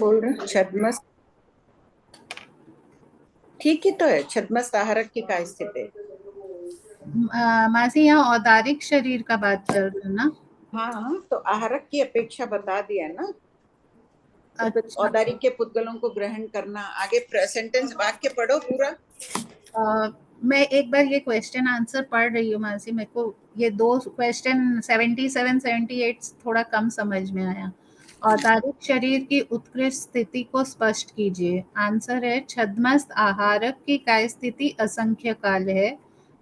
बोल रहे छद्मस्त ठीक ही तो है। छद्मस्त आहारक की क्या स्थिति है? मासी यहाँ औदारिक शरीर का बात कर रहे हो ना? हाँ, तो आहारक की अपेक्षा बता दिया ना। तो फिर अच्छा। औदारिक के पुद्गलों को ग्रहण करना। आगे सेंटेंस वाक्य पढ़ो पूरा। मैं एक बार ये क्वेश्चन आंसर पढ़ रही हूँ मासी, मेरे को ये दो क्वेश्चन 77 78 थोड़ा कम समझ में आया। औदारिक शरीर की उत्कृष्ट स्थिति को स्पष्ट कीजिए। आंसर है छद्मस्त आहारक की काय स्थिति असंख्य काल है,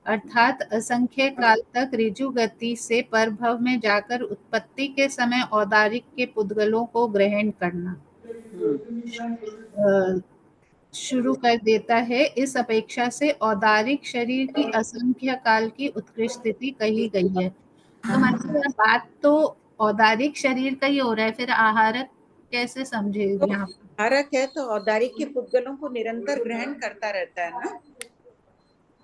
अर्थात असंख्य काल तक ऋजु गति से परभव में जाकर उत्पत्ति के समय औदारिक के पुद्गलों को ग्रहण करना शुरू कर देता है। इस अपेक्षा से औदारिक शरीर की असंख्य काल की उत्कृष्ट स्थिति कही गई है। तो मतलब बात तो औदारिक शरीर का ही हो रहा है, फिर आहारक कैसे समझे तो यहाँ? आहारक है तो औदारिक के पुद्गलों को निरंतर ग्रहण करता रहता है ना।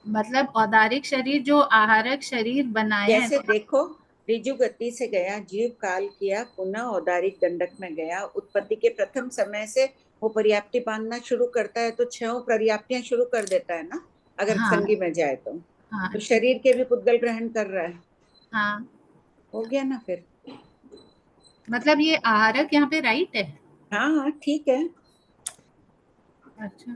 मतलब औदारिक शरीर जो आहारक शरीर बनाया है जैसे तो देखो, ऋजु गति से गया, जीव काल किया, पुनः औदारिक दंडक में गया, उत्पत्ति के प्रथम समय से वो पर्याप्ति बांधना शुरू करता है, तो छह पर्याप्तियां शुरू कर देता है ना। अगर हाँ संगी में जाए हाँ तो ठीक। शरीर के भी पुद्गल ग्रहण कर रहा है। हाँ, हो गया ना फिर। मतलब ये आहारक यहाँ पे राइट है। हाँ हाँ ठीक है। अच्छा।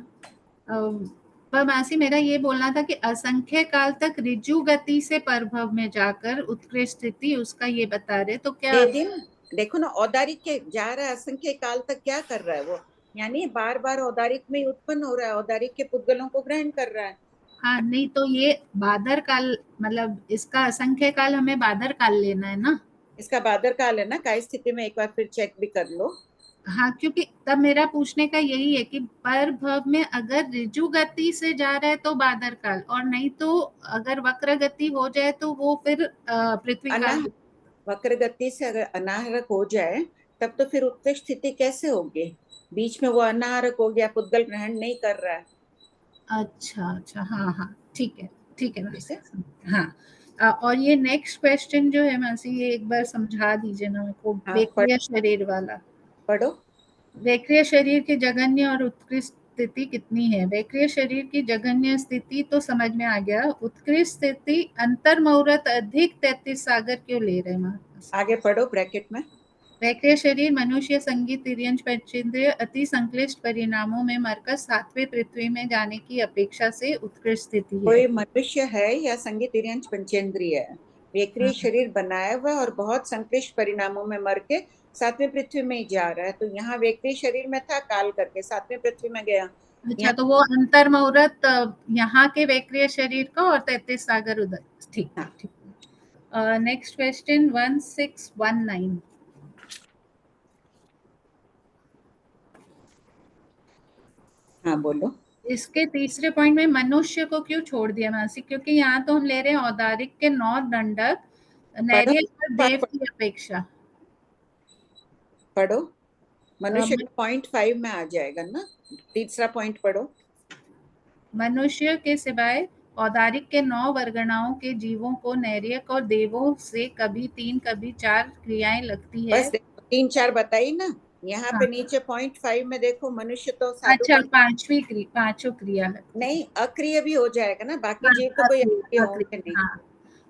पर मासी मेरा ये बोलना था कि असंख्य काल तक ऋजु गति से परभव में जाकर उत्कृष्ट स्थिति उसका ये बता रहे, तो क्या? दे दिन देखो ना, औदारिक के जा रहा है असंख्य काल तक, क्या कर रहा है वो? यानी बार बार औदारिक में ही उत्पन्न हो रहा है, औदारिक के पुद्गलों को ग्रहण कर रहा है। हाँ, नहीं तो ये बादर काल, मतलब इसका असंख्य काल हमें बादर काल लेना है ना। इसका बादर काल है ना, काय स्थिति में एक बार फिर चेक भी कर लो। हाँ, क्योंकि तब मेरा पूछने का यही है कि पर भव में अगर ऋजु गति से जा रहा है तो बादर काल, और नहीं तो अगर वक्र गति हो जाए तो वो फिर पृथ्वी अना काल। वक्र गति से अगर अनाहरक हो जाए, तब तो फिर उत्कृष्ट स्थिति कैसे होगी? बीच में वो अनाहरक हो गया, पुद्गल ग्रहण नहीं कर रहा है। अच्छा अच्छा, हाँ हाँ ठीक है। ठीक है ठीक मासी, है। हाँ। और ये नेक्स्ट क्वेश्चन जो है मासी, ये एक बार समझा दीजिए ना मेरे को, हाँ बेक्रिया शरीर वाला। पढ़ो। वैक्रिय शरीर की जघन्य और उत्कृष्ट स्थिति कितनी है? वैक्रिय शरीर की जघन्य स्थिति तो समझ में आ गया, उत्कृष्ट स्थिति अंतर मुहूर्त अधिक 33 सागर क्यों ले रहे हैं? आगे पढ़ो ब्रैकेट में। वैक्रिय शरीर मनुष्य, संगीत, तिर्यंच, पंचेंद्रिय अति संक्लिष्ट परिणामों में मरकर सातवें पृथ्वी में जाने की अपेक्षा से उत्कृष्ट स्थिति है। कोई मनुष्य है या संगीत तिर्यंच पंचेंद्रिय है, वेक्रिय हाँ, शरीर बनाया हुआ और बहुत संक्लिष्ट परिणामों में मर के सातवें पृथ्वी में ही जा रहा है। तो यहाँ वेक्रिय शरीर में था, काल करके सातवें पृथ्वी में गया। अच्छा, यहाँ तो वो अंतर मुहूर्त यहाँ के वैक्रिय शरीर का और 33 सागर उधर। ठीक हाँ, ठीक ठीक। Next question 1619। हाँ बोलो। इसके तीसरे पॉइंट में मनुष्य को क्यों छोड़ दिया मासी? क्योंकि यहाँ तो हम ले रहे हैं औदारिक के 9 दंडक, पढ़ो नैर्य और देव की अपेक्षा। पढ़ो। अ, मनुष्य का पॉइंट 5 में आ जाएगा ना। तीसरा पॉइंट पढ़ो। मनुष्य के सिवाय औदारिक के 9 वर्गणाओं के जीवों को नैर्यक और देवों से कभी 3 कभी 4 क्रियाएं लगती है। बस देखो, 3 4 बताई ना। यहाँ पे हाँ, नीचे पॉइंट 5 में देखो, मनुष्य तो साधु अच्छा, का पांचों क्रिया लगती है। नहीं, अक्रिय भी हो जाएगा ना, बाकी हाँ, जीव तो कोई अक्रिय होंगे अक्रिय, नहीं। हाँ।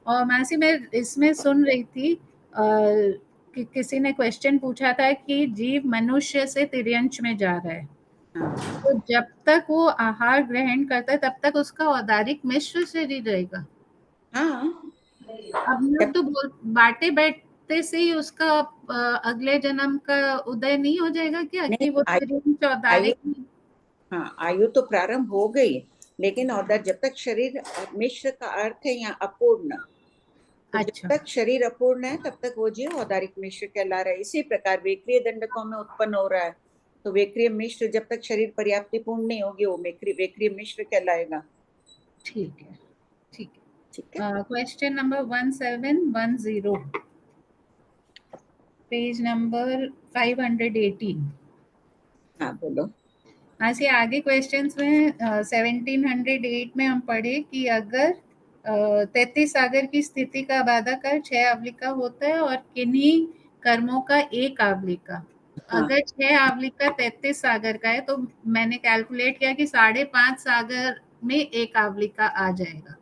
और मासी मैं इसमें सुन रही थी कि किसी ने क्वेश्चन पूछा था कि जीव मनुष्य से तिर्यंच में जा रहा है, हाँ तो जब तक वो आहार ग्रहण करता है तब तक उसका औदारिक मिश्र शरीर रहेगा। हाँ। अब हम लोग जब तो बाटे बैठते से ही उसका अगले जन्म का उदय नहीं हो जाएगा क्या, नहीं, कि वो तिर्यंच आयु, औदारिक? हाँ आयु तो प्रारंभ हो गई, लेकिन औदर जब तक शरीर, मिश्र का अर्थ है यहाँ अपूर्ण। तो जब अच्छा तक शरीर अपूर्ण है तब तक वो जीव औदारिक मिश्र कहला रहा है। इसी प्रकार वेक्रिय दंडकों में उत्पन्न हो रहा है, तो वेक्रिय मिश्र जब तक शरीर पर्याप्ति पूर्ण नहीं होगी, वो वेक्रिय मिश्र कहलाएगा। ठीक है। ठीक ठीक है। है। Question number 1710, page number 518। हाँ बोलो। हाँ, से आगे क्वेश्चंस में 1708 में हम पढ़े कि अगर 33 सागर की स्थिति का बाधा कर 6 आवलिका होता है और किन्हीं कर्मों का एक आवलिका, हाँ अगर 6 आवलिका 33 सागर का है तो मैंने कैलकुलेट किया कि 5.5 सागर में एक आवलिका आ जाएगा।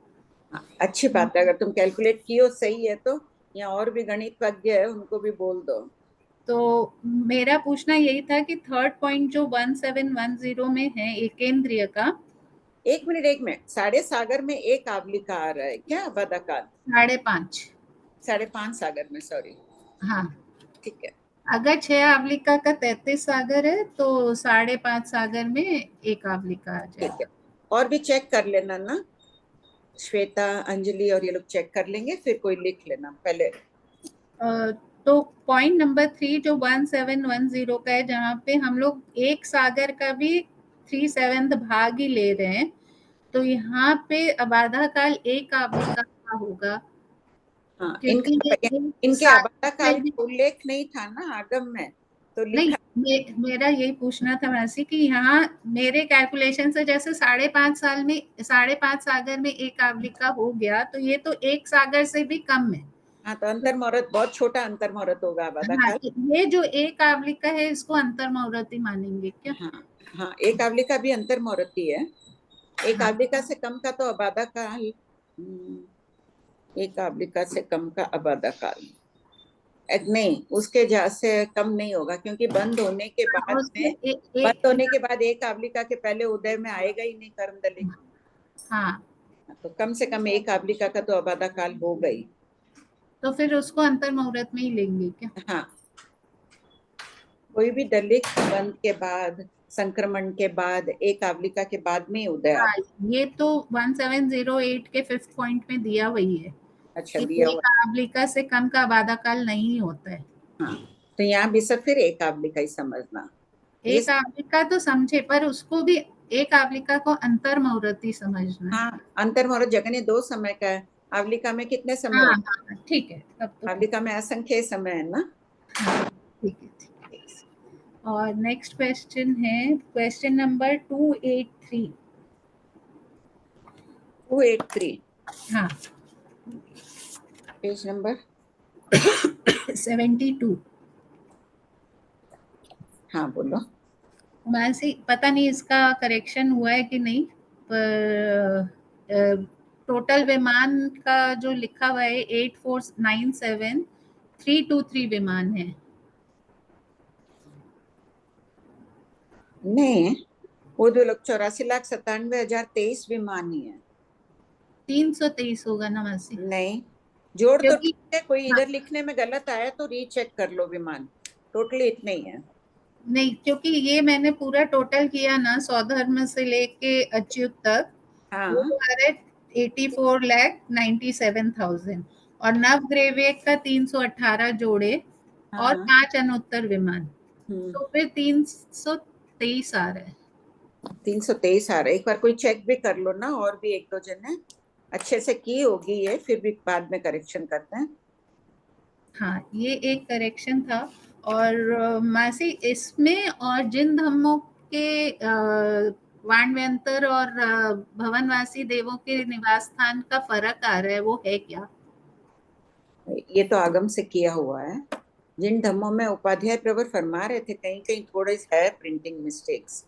हाँ, अच्छी बात है, अगर तुम कैलकुलेट कियो सही है तो यहाँ और भी गणितज्ञ है, उनको भी बोल दो। तो मेरा पूछना यही था कि थर्ड पॉइंट जो 1710 में है एकेंद्रीय का, 1 मिनट, साढ़े सागर में एक आवलिका आ रहा है क्या बदाकाल? 5.5। 5.5 सागर में, सॉरी। हाँ, ठीक है। अगर 6 आवलिका का 33 सागर है तो 5.5 सागर में एक आवलिका आ ठीक है, जाएगा। और भी चेक कर लेना ना, श्वेता, अंजलि और ये लोग चेक कर लेंगे, फिर कोई लिख लेना पहले। तो पॉइंट नंबर 3 जो 1710 का है, जहाँ पे हम लोग एक सागर का भी 3/7 भाग ही ले रहे हैं, तो यहाँ पे आबादा काल एक आवलिका का होगा, हाँ, क्योंकि ये इनके आबादा सागर काल में भी का उल्लेख नहीं था ना आगम में, तो नहीं। लिखा। मेरा यही पूछना था वैसे कि यहाँ मेरे कैलकुलेशन से जैसे 5.5 सागर में एक आवलिका हो गया, तो ये तो एक सागर से भी कम है। हाँ, तो अंतर मुहूर्त बहुत छोटा अंतर मुहूर्त होगा आबादा हाँ, काल। तो ये जो एक आवलिका है इसको अंतर मुहूर्त मानेंगे क्या? हाँ हाँ, एक आवलिका भी अंतर मुहूर्त ही है। एक हाँ, आवलिका से कम का तो आबादा काल, एक आवलिका से कम का आबादा काल नहीं, उसके से कम नहीं होगा, क्योंकि बंद होने के बाद उसमें में, बंद होने के बाद एक आवलिका के पहले उदय में आएगा ही नहीं कर्मदलिक। हाँ, तो कम से कम एक आवलिका का तो आबादा काल हो गई। तो फिर उसको अंतर मुहूर्त में ही लेंगे क्या? हाँ, कोई भी दलित बंद के बाद, संक्रमण के बाद, एक आवलिका के बाद में ही उदय हाँ, आता। ये तो 1708 के 5th पॉइंट में दिया वही है अच्छा, कि दिया हुआ। एक आवलिका से कम का आबादा काल नहीं होता है। हाँ, तो यहाँ भी सब फिर एक आवलिका ही समझना। ये, एक आवलिका तो समझे, पर उसको भी एक आवलिका को अंतर मुहूर्त समझना है। हाँ, अंतर मुहूर्त जगने दो समय का है, आवलिका में कितने समय हाँ, होते हाँ, ठीक है, तब तो हैं? ठीक आवलिका में असंख्य समय है ना। है। हाँ, ठीक है, ठीक है। और नेक्स्ट क्वेश्चन है क्वेश्चन नंबर 283। 283, हाँ, पेज नंबर। 72। हाँ, बोलो। वैसे पता नहीं इसका करेक्शन हुआ है कि नहीं, पर टोटल विमान का जो लिखा हुआ है 8497,323 विमान है। नहीं, वो 2,84,97,023 विमान ही है। 323 होगा ना वैसे, नहीं, जोड़ तो क्योंकि ठीक है, कोई हाँ, इधर लिखने में गलत आया तो रीचेक कर लो विमान, टोटली इतने ही है। नहीं, क्योंकि ये मैंने पूरा टोटल किया ना, सौधर्म से लेके अच्युत तक, वो हाँ आ रहा है 84,97,000, और नवग्रेविक का 318 जोड़े और हाँ। 5 अनुत्तर विमान, हम्म, तो फिर 323 आ रहा है। 323 आ रहा है। एक बार कोई चेक भी कर लो ना, और भी एक दो जने अच्छे से की होगी ये, फिर भी बाद में करेक्शन करते हैं। हाँ, ये एक करेक्शन था। और मासी इसमें और जिन धर्मों के वाणव्यंतर और भवनवासी देवों के निवास स्थान का फर्क आ रहा है, वो है क्या? ये तो आगम से किया हुआ है। जिन धर्मों में उपाध्याय प्रवर फरमा रहे थे, कहीं कहीं थोड़े है प्रिंटिंग मिस्टेक्स।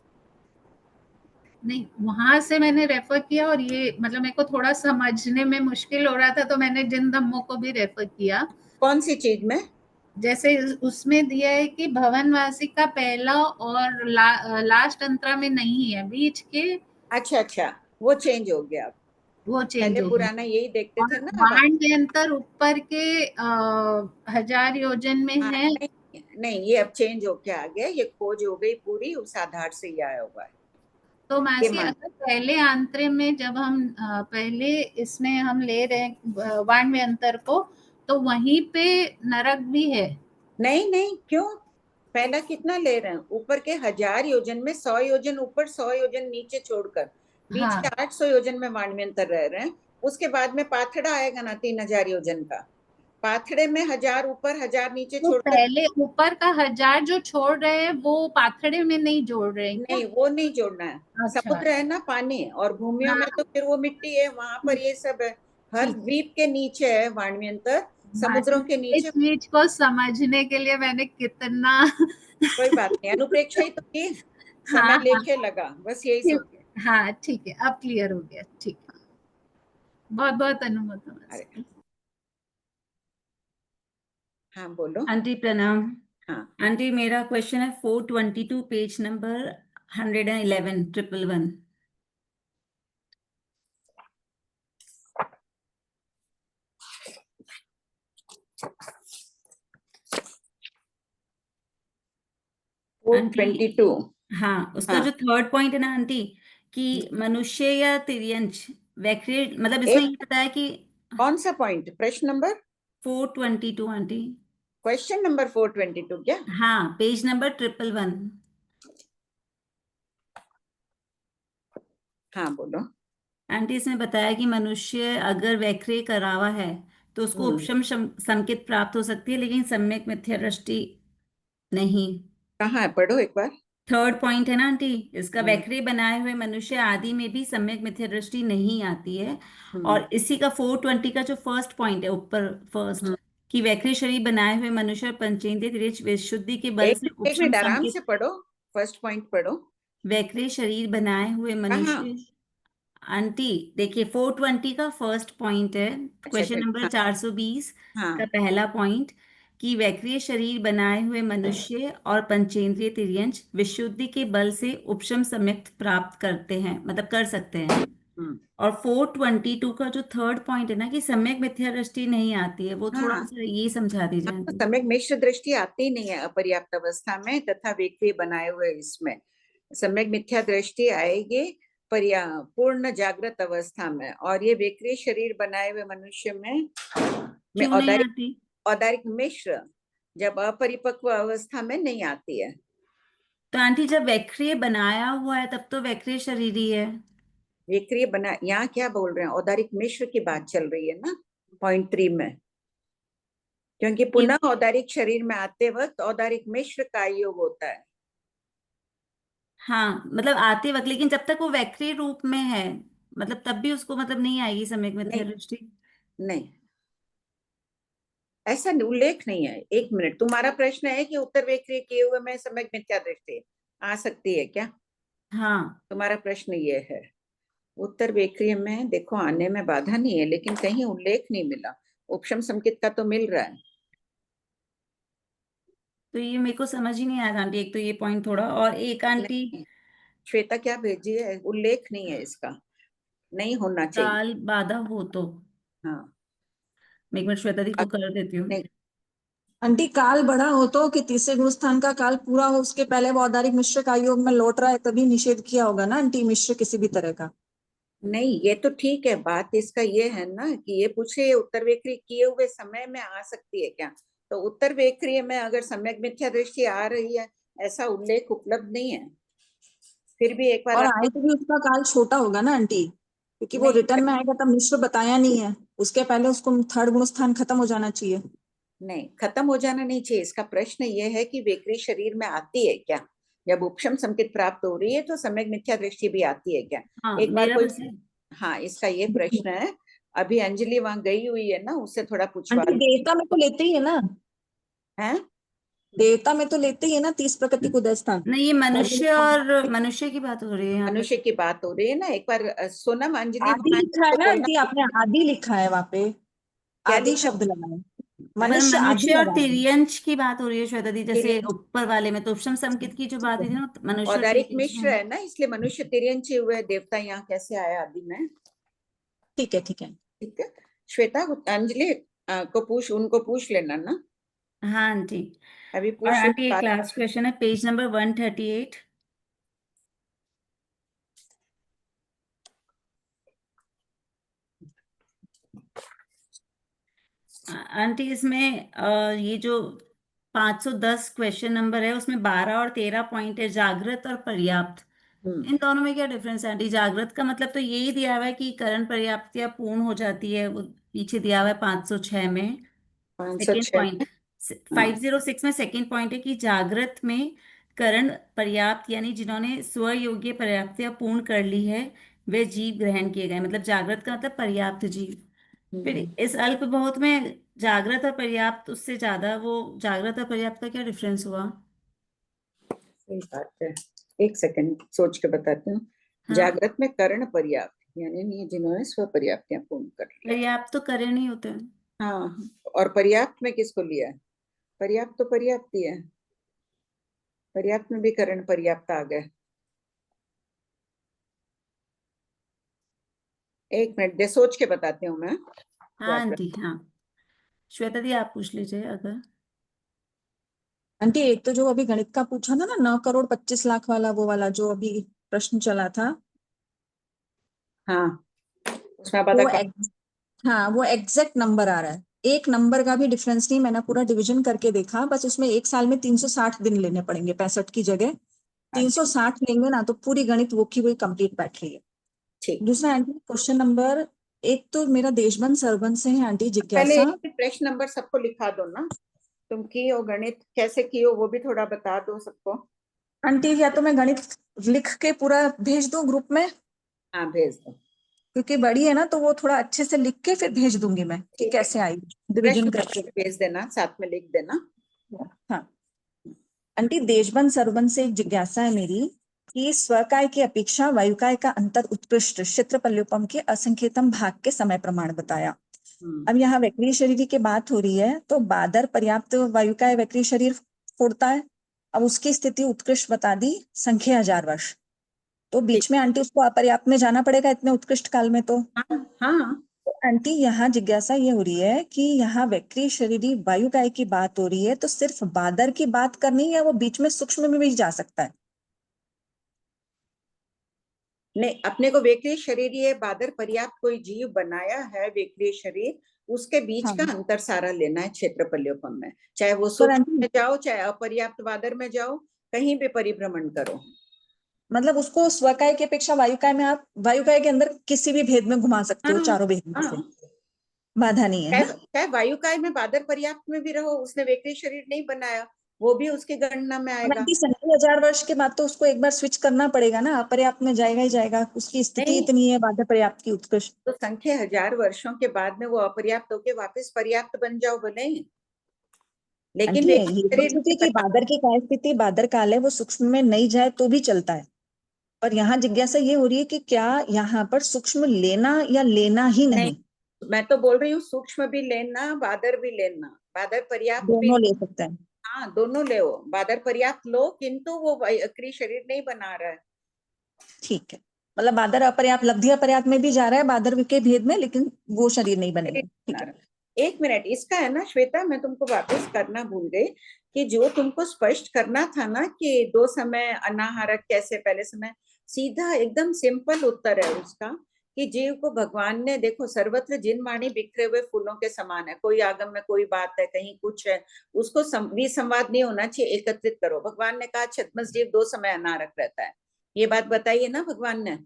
नहीं, वहां से मैंने रेफर किया, और ये मतलब मेरे को थोड़ा समझने में मुश्किल हो रहा था, तो मैंने जिन धर्मों को भी रेफर किया। कौन सी चीज में? जैसे उसमें दिया है कि भवनवासी का पहला और लास्ट अंतरा में नहीं है, बीच के अच्छा अच्छा, वो चेंज हो गया। वो चेंज पहले हो गया। पुराना यही देखते और थे ना, अब बाण के अंतर ऊपर के 1000 योजन में हाँ, है। नहीं नहीं, ये अब चेंज होके आ गया, ये खोज हो गई पूरी, उस आधार से ही आया हुआ है। तो ये मासी मान, अगर पहले आंतरे में जब हम पहले इसमें हम ले रहे हैं बाण में अंतर को, तो वहीं पे नरक भी है। नहीं नहीं, क्यों? पहला कितना ले रहे हैं? ऊपर के 1,000 योजन में 100 योजन ऊपर, 100 योजन नीचे छोड़कर बीच के हाँ, 800 योजन में वाणव्यंतर रह रहे हैं। उसके बाद में पाथड़ा आएगा ना, 3,000 योजन का। पाथड़े में 1,000 ऊपर 1,000 नीचे तो छोड़कर, पहले ऊपर का 1000 जो छोड़ रहे हैं वो पाथड़े में नहीं जोड़ रहे हैं क्या? नहीं वो नहीं जोड़ना है। अच्छा, समुद्र है ना, पानी, और भूमियों में तो हाँ, फिर वो मिट्टी है, वहां पर ठीक ये सब है। हर ठीक है। द्वीप के नीचे है वाणव्यंतर, मासी समुद्रों के इस नीचे। चीज को समझने के लिए मैंने कितना कोई बात नहीं, अनुप्रेक्षा ही तो की, हाँ समय हाँ लेके लगा, बस यही ठीक सोच। है, हाँ ठीक है, अब क्लियर हो गया, ठीक है। बहुत बहुत अनुमोदन। अरे हाँ बोलो। आंटी प्रणाम। हाँ आंटी मेरा क्वेश्चन है 422 पेज नंबर 111 ट्रिपल वन। 422। हाँ, उसका हाँ जो थर्ड पॉइंट है ना आंटी, कि मनुष्य या तिर्यंच वैक्रिय, मतलब इसमें एक ये बताया कि कौन सा पॉइंट, प्रश्न नंबर, 422 आंटी। क्वेश्चन नंबर 422 क्या? हाँ, पेज नंबर ट्रिपल वन। हाँ बोलो। आंटी इसमें बताया कि मनुष्य अगर वैक्रिय करावा है तो उसको हम्म, उपशम संकेत प्राप्त हो सकती है, लेकिन सम्यक मिथ्या दृष्टि नहीं। कहाँ है, पढ़ो एक बार। थर्ड पॉइंट है ना आंटी, इसका हम्म, वैक्रिय बनाए हुए मनुष्य आदि में भी सम्यक मिथ्या दृष्टि नहीं आती है। हम्म, और इसी का 420 का जो फर्स्ट पॉइंट है ऊपर, फर्स्ट, हम्म। कि वैक्रिय शरीर बनाए हुए मनुष्य और पंचेंद्रिय त्रिच विशुद्धि के बल से एक उपशम मिनट आराम से संकेत। पढ़ो, फर्स्ट पॉइंट पढ़ो। वैक्रिय शरीर बनाए हुए कहाँ? मनुष्य। आंटी देखिए, 420 का फर्स्ट पॉइंट है, अच्छा क्वेश्चन पहले, नंबर हाँ 420 का हाँ। पहला पॉइंट, कि वैक्रिय शरीर बनाए हुए मनुष्य और पंचेंद्रिय तिर्यंच विशुद्धि के बल से उपशम सम्यक प्राप्त करते हैं, मतलब कर सकते हैं। हम्म, और 422 का जो थर्ड पॉइंट है ना, कि सम्यक मिथ्या दृष्टि नहीं आती है, वो थोड़ा हाँ। सा ये समझा दीजिए आपको आंटी। सम्यक मिश्र दृष्टि आती नहीं है अपर्याप्त अवस्था में, तथा व्यक्ति बनाए हुए इसमें सम्यक मिथ्या दृष्टि आएगी पूर्ण जागृत अवस्था में, और ये विक्रिय शरीर बनाए हुए मनुष्य में क्यों नहीं औदारिक आती? औदारिक मिश्र जब अपरिपक्व अवस्था में नहीं आती है। तो आंटी जब वैक्रिय बनाया हुआ है तब तो वैक्रिय शरीर ही है। विक्रिय बना, यहाँ क्या बोल रहे हैं, औदारिक मिश्र की बात चल रही है ना पॉइंट 3 में, क्योंकि कि पुनः औदारिक शरीर में आते वक्त औदारिक मिश्र का योग होता है। हाँ, मतलब आते वक्त, लेकिन जब तक वो वैक्रिय रूप में है, मतलब तब भी उसको मतलब नहीं आएगी सम्यक मिथ्या नहीं, दृष्टि। नहीं, ऐसा उल्लेख नहीं है। एक मिनट, तुम्हारा प्रश्न है कि उत्तर विक्रिय किए हुए में सम्यक मिथ्या दृष्टि आ सकती है क्या? हाँ, तुम्हारा प्रश्न ये है। उत्तर विक्रिय में देखो आने में बाधा नहीं है, लेकिन कहीं उल्लेख नहीं मिला। उपशम संकेत का तो मिल रहा है। तो ये मेरे को समझ ही नहीं आया आंटी, एक तो ये पॉइंट थोड़ा, और एक आंटी, नहीं, श्वेता क्या भेजी है, उल्लेख नहीं है इसका, नहीं होना चाहिए। काल बाधा हो तो। हाँ, मैं एक मिनट श्वेता दी को अगर कर देती हूँ। नहीं, आंटी काल बढ़ा हो तो कि तीसरे गुरु स्थान का काल पूरा हो उसके पहले वो औदारिक मिश्र का योग में लौट रहा है तभी निषेध किया होगा ना आंटी, मिश्र किसी भी तरह का। नहीं, ये तो ठीक है, बात इसका ये है ना कि ये पूछे उत्तर विक्रिय किए हुए समय में आ सकती है क्या, तो उत्तर विक्रिय में अगर सम्यक मिथ्या दृष्टि आ रही है, ऐसा उल्लेख उपलब्ध नहीं है। फिर भी एक बार और आए तो भी उसका काल छोटा होगा ना आंटी, क्योंकि वो नहीं, रिटर्न में आएगा तब मिश्र बताया नहीं है, उसके पहले उसको थर्ड गुण स्थान खत्म हो जाना चाहिए। नहीं खत्म हो जाना नहीं चाहिए। इसका प्रश्न ये है कि विक्रिय शरीर में आती है क्या, जब उपशम संकेत प्राप्त हो रही है तो सम्यक मिथ्या दृष्टि भी आती है क्या? हाँ, एक बार मेरा कोई, बस हाँ इसका ये प्रश्न है। अभी अंजलि वहां गई हुई है ना, उससे थोड़ा पूछवा आंटी देवता में तो लेते ही है ना, है। देवता में तो लेते ही है ना 30 प्रकृति उदय स्थान। नहीं, ये मनुष्य और मनुष्य की बात हो रही है यहाँ पे। मनुष्य की बात हो रही है ना, एक बार सोनम अंजलि आदि वहां लिखा है तो ना बोलना। आंटी, आपने आदि लिखा है वहां पे, क्या आदि लिखा? शब्द लगा है, पर मनुष्य आदि मनुष्य और लगा है। तिर्यंच की बात हो रही है श्वेता दी, फिर जैसे ऊपर वाले में तो उपशम संकेत की जो बात है ना, मनुष्य और औदारिक तिर्यंच मिश्र में। है ना, इसलिए मनुष्य तिर्यंची हुए, देवता यहाँ कैसे आया आदि में? ठीक है ठीक है। ठीक है। श्वेता, अंजलि को पूछ, उनको पूछ लेना ना, हाँ आंटी। अभी और पूछ लो आंटी एक बात। लास्ट क्वेश्चन है, पेज नंबर 138। आंटी इसमें ये जो 510 क्वेश्चन नंबर है, उसमें 12 और 13 पॉइंट है, जागृत और पर्याप्त। हम्म, इन दोनों में क्या डिफरेंस है आंटी? जागृत का मतलब तो यही दिया हुआ है कि करण पर्याप्तियां पूर्ण हो जाती है, वो पीछे दिया हुआ है 506 में। सेकेंड 506 पॉइंट, में। हाँ, 506 में सेकेंड पॉइंट है कि जागृत में करण पर्याप्त, यानी जिन्होंने स्वयोग्य पर्याप्तियां पूर्ण कर ली है वे जीव ग्रहण किए गए, मतलब जागृत का मतलब पर्याप्त जीव। फिर हम्म। इस अल्प बहुत में जागृत और पर्याप्त, उससे ज्यादा वो, जागृत और पर्याप्त का क्या डिफरेंस हुआ? सही बात है। एक सेकंड सोच के बताती हूँ। हाँ, जागृत में करण पर्याप्त, यानी जिन्होंने स्व पर्याप्तियां पूर्ण कर लिया। पर्याप्त तो करण ही होते हैं। हाँ, और पर्याप्त में किसको लिया है? पर्याप्त तो पर्याप्त ही है, पर्याप्त में भी करण पर्याप्त आ गए। एक मिनट दे, सोच के बताती हूँ मैं। हाँ आंटी, हाँ श्वेता दी आप पूछ लीजिए अगर। आंटी एक तो जो अभी गणित का पूछा था ना, 9,25,00,000 वाला, वो वाला जो अभी प्रश्न चला था, हाँ, उसमें पता वो कर। हाँ वो एग्जैक्ट नंबर आ रहा है। एक नंबर का भी डिफरेंस नहीं, मैंने पूरा डिवीजन करके देखा, बस उसमें एक साल में 360 दिन लेने पड़ेंगे, 65 की जगह 360 लेंगे ना, तो पूरी गणित वो की वही कंप्लीट बैठ रही है। ठीक। दूसरा आंटी क्वेश्चन नंबर एक तो मेरा देशबंद सरबंद से है आंटी, पहले जिज्ञासा। एक प्रश्न नंबर सबको लिखा दो ना, तुम की हो गणित कैसे की हो वो भी थोड़ा बता दो सबको। आंटी या तो मैं गणित लिख के पूरा भेज दूं ग्रुप में, हाँ भेज दो। क्योंकि बड़ी है ना, तो वो थोड़ा अच्छे से लिख के फिर भेज दूंगी मैं कि ठीक है, कैसे आई, प्रश्न डिवीजन करके। भेज देना, साथ में लिख देना। हाँ आंटी, देशबंद सरबंद से एक जिज्ञासा है मेरी कि स्वकाय की अपेक्षा वायुकाय का अंतर उत्कृष्ट क्षेत्रफलोपम के असंख्यतम भाग के समय प्रमाण बताया। अब यहाँ वक्रीय शरीर की बात हो रही है, तो बादर पर्याप्त वायुकाय वक्रीय शरीर फोड़ता है। अब उसकी स्थिति उत्कृष्ट बता दी, संख्या 1000 वर्ष, तो ठीक। बीच में आंटी उसको अपर्याप्त में जाना पड़ेगा इतने उत्कृष्ट काल में। तो हाँ हाँ, आंटी यहाँ जिज्ञासा ये हो रही है कि यहाँ वक्रीय शरीरी वायुकाय की बात हो रही है, तो सिर्फ बादर की बात करनी है या वो बीच में सूक्ष्म में भी जा सकता है? नहीं, अपने को वेक्रिय शरीर, ये बादर पर्याप्त कोई जीव बनाया है वेक्रिय शरीर, उसके बीच का हाँ अंतर सारा लेना है क्षेत्रफलोपम में, चाहे वो पर सूक्ष्म आंटी में जाओ चाहे अपर्याप्त बादर में जाओ, कहीं भी परिभ्रमण करो। मतलब उसको स्वकाय की अपेक्षा वायुकाय में आप वायुकाय के अंदर किसी भी भेद में घुमा सकते हो, हाँ चारों भेद में से हाँ, बाधा नहीं है चाहे ना? चाहे वायुकाय में बादर पर्याप्त में भी रहो, उसने वेक्रिय शरीर नहीं बनाया, वो भी उसकी गणना में और आएगा। आंटी संख्या 1000 वर्ष के बाद तो उसको एक बार स्विच करना पड़ेगा ना, अपर्याप्त में जाएगा ही जाएगा, उसकी स्थिति नहीं, इतनी है बाधा पर्याप्त की उत्कृष्ट। तो संख्या 1000 वर्षों के बाद में वो अपर्याप्त होके वापस पर्याप्त बन जाओ भले ही, लेकिन आंटी वेक्रिय ये तो शरीर ठीक है नहीं कि बना। बादर की काय स्थिति बादर काल है, वो सूक्ष्म में नहीं जाए तो भी चलता है, पर यहाँ जिज्ञासा ये हो रही है कि क्या यहाँ पर सूक्ष्म लेना या लेना ही नहीं, नहीं? मैं तो बोल रही हूँ सूक्ष्म भी लेना बादर भी लेना, बादर पर्याप्त भी। दोनों ले सकते हैं। हाँ दोनों ले, बादर पर्याप्त लो, किंतु वो वक्रीय शरीर नहीं बना रहा है। ठीक है, मतलब बादर अपर्याप्त लब्धि अपर्याप्त में भी जा रहा है बादर के भेद में, लेकिन वो शरीर नहीं शरीर बनेगा। नहीं ठीक बना है। रहा। एक मिनट, इसका है ना श्वेता, मैं तुमको वापस करना भूल गई, कि जो तुमको स्पष्ट करना था ना कि दो समय अनाहारक कैसे, पहले समय, सीधा एकदम सिंपल उत्तर है उसका, कि जीव को भगवान ने, देखो सर्वत्र जिन वाणी बिखरे हुए फूलों के समान है, कोई आगम में कोई बात है, कहीं कुछ है, उसको विसंवाद नहीं होना चाहिए, एकत्रित करो। भगवान ने कहा छद्मस जीव दो समय अनारक रहता है, ये बात बताइए ना भगवान ने।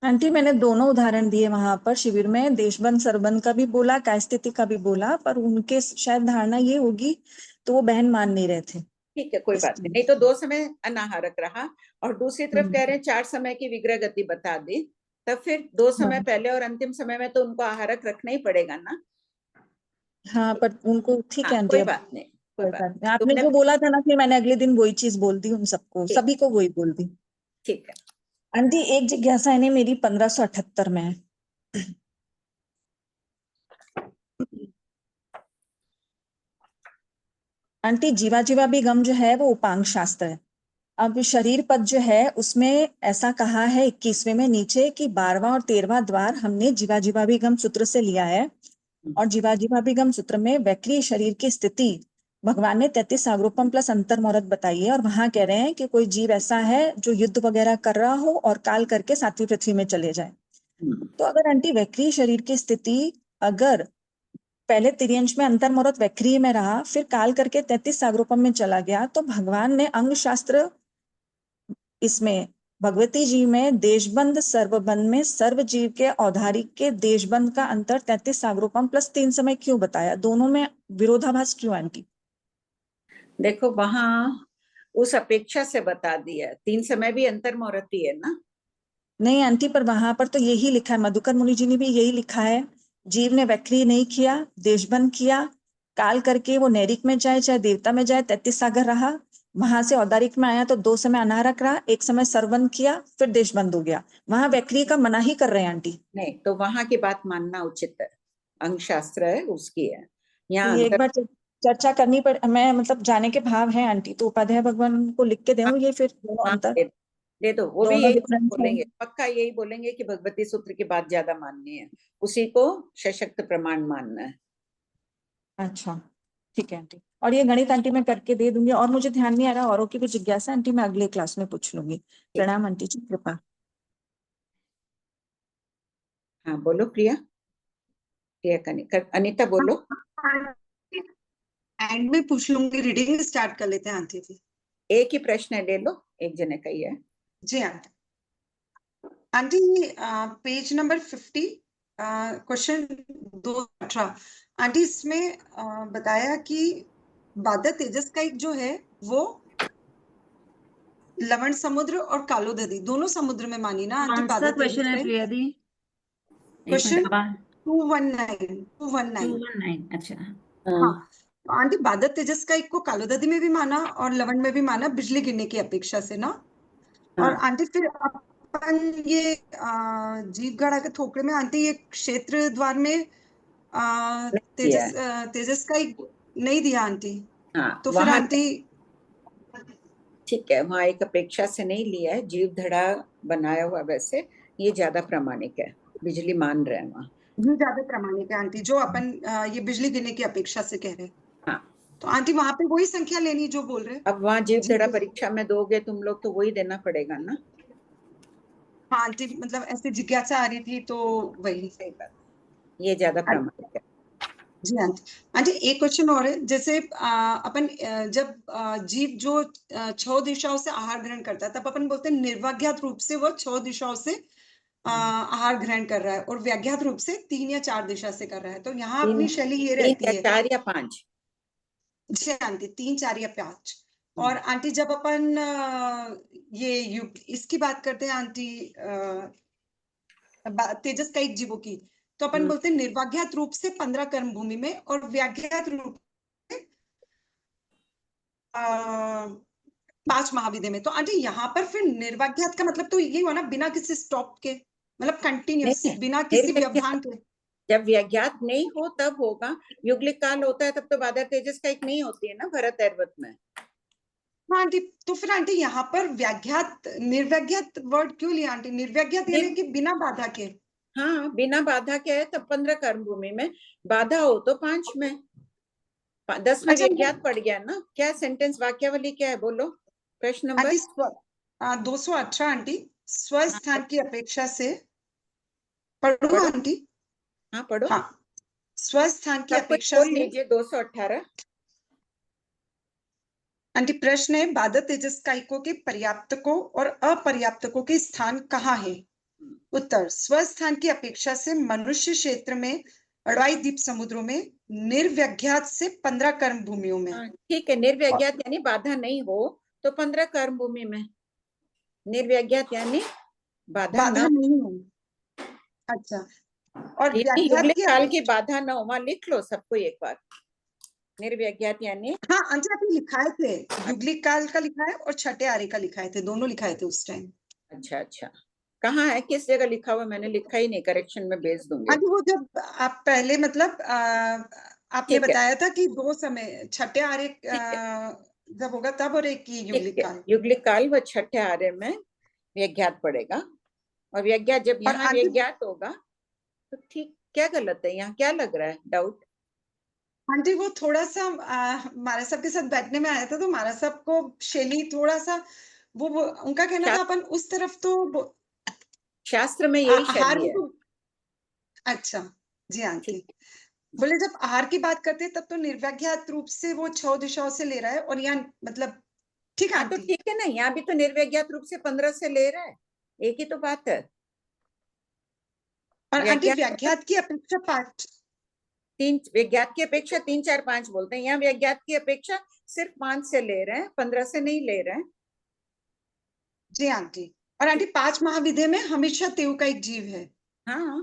आंटी मैंने दोनों उदाहरण दिए वहां पर शिविर में, देशबंद सरबंद का भी बोला, काय स्थिति का भी बोला, पर उनके शायद धारणा ये होगी, तो वो बहन मान नहीं रहे थे ठीक है, कोई बात नहीं, इसलिए। नहीं तो दो समय अनाहारक रहा, और दूसरी तरफ हम्म, कह रहे हैं 4 समय की विग्रह गति बता दी, तब फिर 2 समय हाँ पहले और अंतिम समय में तो उनको आहारक रखना ही पड़ेगा ना। हाँ, पर उनको ठीक हाँ है आंटी, कोई अब बात नहीं, कोई कोई बात बात नहीं, नहीं, आपने तुमने। जो बोला था ना, फिर मैंने अगले दिन वही चीज बोल दी उन सबको, ठीक, सभी को वही बोल दी। ठीक है। आंटी एक जिज्ञासा है ने मेरी 1578 में है। आंटी जीवा जीवा भी गम जो है वो उपांग शास्त्र है। अब शरीर पद जो है उसमें ऐसा कहा है 21वें में नीचे कि 12वां और 13वां द्वार हमने जीवा जीवा भी गम सूत्र से लिया है, और जीवा जीवा भी गम सूत्र में वक्रीय शरीर की स्थिति भगवान ने 33 सागरोपम प्लस अंतर मुहूर्त बताई है, और वहां कह रहे हैं कि कोई जीव ऐसा है जो युद्ध वगैरह कर रहा हो और काल करके 7वीं पृथ्वी में चले जाए। तो अगर आंटी वक्रीय शरीर की स्थिति, अगर पहले तिर्यंश में अंतर मुहूर्त वक्रीय में रहा, फिर काल करके 33 सागरोपम में चला गया, तो भगवान ने अंग शास्त्र इसमें भगवती जी में देशबंद सर्वबंद में सर्व जीव के औधारिक के देशबंद का अंतर 33 सागरोपम प्लस 3 समय क्यों बताया? दोनों में विरोधाभास क्यों आंटी? देखो वहां उस अपेक्षा से बता दिया, 3 समय भी अंतर मुहूर्त ही है ना। नहीं आंटी, पर वहां पर तो यही लिखा है, मधुकर मुनि जी ने भी यही लिखा है, जीव ने वक्री नहीं किया, देशबंद किया, काल करके वो नैरिक में जाए चाहे देवता में जाए 33 सागर रहा, वहां से औदारिक में आया तो 2 समय अनारक रहा, 1 समय सरवन किया, फिर देश बंद हो गया। वहां वैक्रिय का मना ही कर रहे हैं आंटी। नहीं, तो वहां की बात मानना उचित है, अंग शास्त्र है उसकी है। यहाँ ये एक अंतर बार चर्चा करनी पड़, मैं मतलब जाने के भाव है आंटी, तो उपाध्याय भगवान को लिख के दूं ये, फिर दोनों हाँ, अंतर, दे दो, वो भी दोनों यही डिफरेंस है। बोलेंगे, पक्का यही बोलेंगे कि भगवती सूत्र की बात ज्यादा माननी है, उसी को सशक्त प्रमाण मानना है। अच्छा ठीक है आंटी, और ये गणित आंटी मैं करके दे दूंगी, और मुझे ध्यान नहीं आ रहा औरों की भी जिज्ञासा आंटी मैं अगले क्लास में पूछ लूंगी। प्रणाम आंटी जी, कृपा। हाँ बोलो प्रिया, अनीता बोलो। एंड में पूछ लूंगी, रीडिंग स्टार्ट कर लेते हैं आंटी जी। एक ही प्रश्न ले लो, एक जने का ही है। जी aunty. Aunty page number 50 question 218 aunty, इसमें बताया कि बाधा तेजस का एक जो है वो लवण समुद्र और कालोदधी दोनों समुद्र में मानी ना आंटी, कौन सा बाधा क्वेश्चन तेजस है का प्रिया दी? एक क्वेश्चन मिनट, आवाज 219 219, अच्छा। हाँ, तो आंटी बाधा तेजस का एक को कालोदधी में भी माना और लवण में भी माना बिजली गिरने की अपेक्षा से ना। और हाँ, आंटी फिर अपन ये जीव गढ़ा के थोकड़े में आंटी ये क्षेत्र द्वार में दिया है। तेजस का एक नहीं दिया आंटी, हाँ तो फिर वहां आंटी ठीक है, वहां एक अपेक्षा से नहीं लिया है, जीव धड़ा बनाया हुआ, वैसे ये ज्यादा प्रामाणिक है, बिजली मान रहे हैं वहां। ये ज्यादा प्रामाणिक है आंटी, जो अपन ये बिजली गिरने की अपेक्षा से कह रहे हैं। हाँ, तो आंटी वहां पे वही संख्या लेनी जो बोल रहे हैं। अब वहां जीव जी धड़ा परीक्षा में दोगे तुम लोग तो वही देना पड़ेगा ना। हाँ आंटी, मतलब ऐसे जिज्ञासा आ रही थी तो वही। सही बात, ये ज्यादा प्रामाणिक है। जी आंटी। आंटी एक क्वेश्चन और है, जैसे अपन जब जीव जो 6 दिशाओं से आहार ग्रहण करता है तब अपन बोलते हैं निर्वाज्ञात रूप से वो 6 दिशाओं से आहार ग्रहण कर रहा है, और व्याज्ञात रूप से 3 या 4 दिशा से कर रहा है, तो यहाँ तीन अपनी शैली ये तीन रहती या है। 4 या 5। जी आंटी 3 4 या 5। और आंटी जब अपन ये युग इसकी बात करते हैं आंटी, तेजस का एक जीवों की, तो अपन बोलते हैं निर्वाज्ञात रूप से 15 कर्म भूमि में और व्याज्ञात रूप से 5 महाविद्य में। तो आंटी यहाँ पर फिर निर्वाज्ञात का मतलब तो ये हुआ ना, बिना किसी स्टॉप के, मतलब कंटिन्यूस, नहीं, बिना किसी व्यवधान निर्व्याज्ञात, के। जब व्याज्ञात नहीं हो तब होगा, युगलिक काल होता है तब तो बाधा तेजस का एक नहीं होती है ना भरत ऐरवत में। हाँ आंटी, तो फिर आंटी यहाँ पर व्याज्ञात निर्व्याज्ञात वर्ड क्यों लिया आंटी? निर्व्याज्ञात यानी कि बिना बाधा के। हाँ, बिना बाधा के है तब 15 कर्म भूमि में, बाधा हो तो 5 में, 10 में अच्छा व्याज्ञात पड़ गया ना। क्या सेंटेंस वाक्यावली क्या है बोलो, प्रश्न नंबर। आंटी 218 आंटी, स्वस्थान हाँ की अपेक्षा से पढ़ो पढ़ो, आंटी। हाँ पढ़ो, हाँ, स्वस्थान की सब कुछ अपेक्षा बोल से लीजिए। 218। आंटी प्रश्न है, बाधा तेजस कायिकों के पर्याप्तकों और अपर्याप्तकों के स्थान कहाँ है? उत्तर, स्वस्थान की अपेक्षा से मनुष्य क्षेत्र में, अड़वाई द्वीप समुद्रों में, निर्व्याज्ञात से 15 कर्म भूमियों में। हाँ ठीक है, और निर्व्याज्ञात यानी बाधा नहीं हो तो 15 कर्म भूमि में, निर्व्याज्ञात यानी बाधा बाधा न, नहीं है। अच्छा, और यानी व्याज्ञात युगलिक की काल की अपेक्षा, बाधा न हो, वहां लिख लो सबको एक बार, निर्व्याज्ञात यानी। हाँ आंटी आपने लिखाए थे, युगलिक काल का लिखा है और छठे आर्य का लिखाए थे, दोनों लिखाए थे उस टाइम। अच्छा अच्छा, कहाँ है, किस जगह लिखा हुआ? मैंने लिखा ही नहीं, करेक्शन में भेज दूंगी। आंटी वो जब आप पहले मतलब आपने ठीक है, बताया था कि 2 समय, छठे आर्य ठीक है, जब होगा तब, और एक ही ठीक युगलिक है, काल। युगलिक काल व छठे आर्य में व्यज्ञात पड़ेगा, और व्यज्ञात जब और यहाँ आंटी व्यज्ञात होगा तो ठीक, क्या गलत है यहाँ, क्या लग रहा है डाउट? आंटी वो थोड़ा सा हमारे सबके साथ बैठने में आया था, तो हमारा सबको शैली थोड़ा सा वो उनका कहना था अपन उस तरफ तो शास्त्र में यही आहार शैली में है। तो। अच्छा जी आंटी, ठीक, बोले जब आहार की बात करते हैं तब तो निर्व्याज्ञात रूप से वो 6 दिशाओं से ले रहा है, और यहाँ मतलब ठीक है हाँ तो आंटी। ठीक है ना, यहाँ भी तो निर्व्याज्ञात रूप से 15 से ले रहा है, एक ही तो बात है। और आंटी व्याज्ञात मतलब व्याज्ञात की अपेक्षा 5। 3, विज्ञात की अपेक्षा 3 4 5 बोलते हैं, यहाँ विज्ञात की अपेक्षा सिर्फ 5 से ले रहे हैं, 15 से नहीं ले रहे हैं। जी आंटी, और आंटी 5 महाविद्या में हमेशा तेव का एक जीव है। हाँ,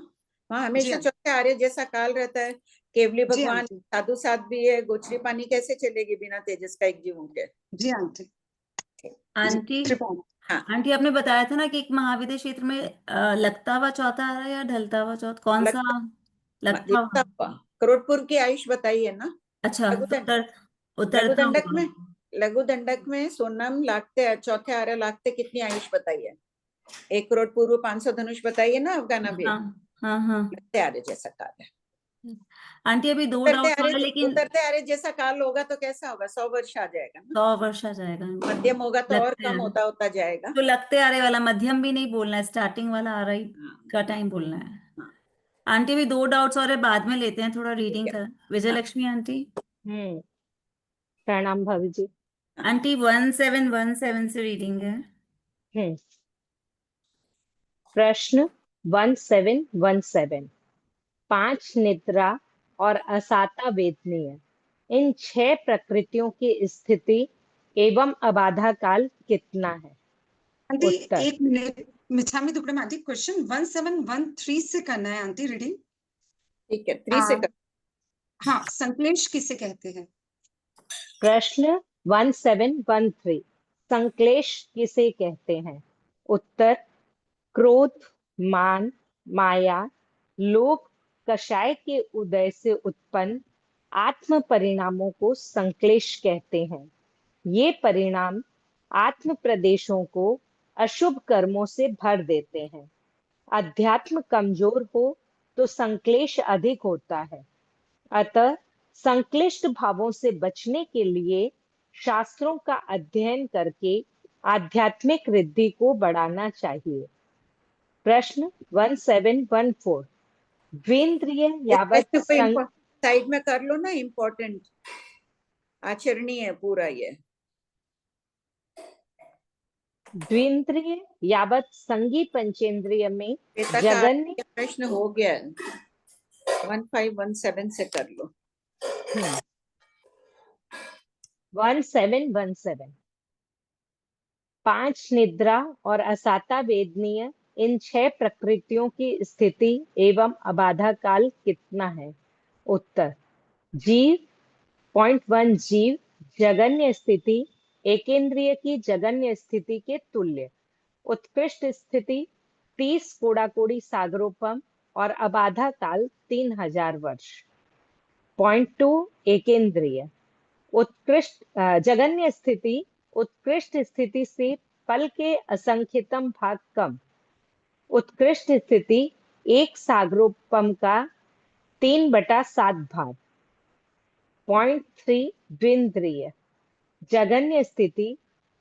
वहाँ जी हमेशा आंटी। चौथे आर्य जैसा काल रहता है, केवली जी भगवान आंटी। साधु साध भी है, गोचरी पानी कैसे चलेगी बिना तेजस का एक जीवों के। जी आंटी। आंटी, त्रिकोण। हाँ, आंटी आपने बताया था ना कि एक महाविद्या क्षेत्र में लगता हुआ चौथा आ रहा है या ढलता हुआ चौथा, कौन सा? लगता लगता हुआ। हुआ। करोड़पुर की आयुष बताई है ना। अच्छा, तो लघुदंड, उतरता लघुदंडक हुआ। में, लघुदंडक में सोनम लागते चौथे आर्य लागते कितनी आयुष बताई है? 1 करोड़ पूर्व 500 धनुष बताई है ना अफगाना भी। हाँ हाँ हाँ। लगते आर्य जैसा काल है। आंटी अभी 2 उतरते डाउट और है, आर्य, लेकिन उतरते आर्य जैसा काल होगा तो कैसा होगा? 100 वर्ष आ जाएगा ना। 100 वर्ष आ जाएगा। मध्यम होगा तो और लगते कम हैं, होता होता जाएगा। तो लगते आ रहे वाला मध्यम भी नहीं बोलना है, स्टार्टिंग वाला आ रही हाँ, का टाइम बोलना है। हाँ, आंटी अभी 2 डाउट्स और है, बाद में लेते हैं, थोड़ा ठीक रीडिंग है। कर। विजय लक्ष्मी आंटी। हम्म प्रणाम भाभी जी। आंटी 1717 से रीडिंग है। हम्म प्रश्न 1717। 5 निद्रा और असाता वेदनीय, इन 6 प्रकृतियों की स्थिति एवं अबाधा काल कितना है? आंटी उत्तर। 1 मिनट, मिच्छामी दुक्कड़म आंटी, क्वेश्चन 1713 से करना है आंटी रीडिंग। ठीक है, 3 से कर। हाँ, संक्लेश किसे कहते हैं? प्रश्न 1713, संक्लेश किसे कहते हैं? उत्तर। क्रोध, मान, माया, लोभ, कषाय के उदय से उत्पन्न आत्म परिणामों को संक्लेश कहते हैं। ये परिणाम आत्म प्रदेशों को अशुभ कर्मों से भर देते हैं। अध्यात्म कमजोर हो तो संक्लेश अधिक होता है। अतः संक्लिष्ट भावों से बचने के लिए शास्त्रों का अध्ययन करके आध्यात्मिक रिद्धि को बढ़ाना चाहिए। प्रश्न 1714, द्विंद्रिय इस यावत प्रश्न को साइड में कर लो ना, इम्पोर्टेंट आचरणीय है पूरा ये। द्विंद्रिय यावत संगी पंचेंद्रिय में श्वेता का जगन्य प्रश्न हो गया, 1517 से कर लो। 1717। 5 निद्रा और असाता वेदनीय, इन 6 प्रकृतियों की स्थिति एवं अबाधा काल कितना है? उत्तर। जीव, पॉइंट 1, जीव जगन्य स्थिति एकेंद्रिय की जगन्य स्थिति के तुल्य। उत्कृष्ट स्थिति 30 कोड़ाकोड़ी सागरोपम और अबाधा काल 3000 वर्ष। पॉइंट 2, एकेंद्रिय उत्कृष्ट जगन्य स्थिति उत्कृष्ट स्थिति से पल के असंख्यतम भाग कम। उत्कृष्ट स्थिति 1 सागरोपम का 3/7 भाग। पॉइंट 3, द्विंद्रिय जगन्य स्थिति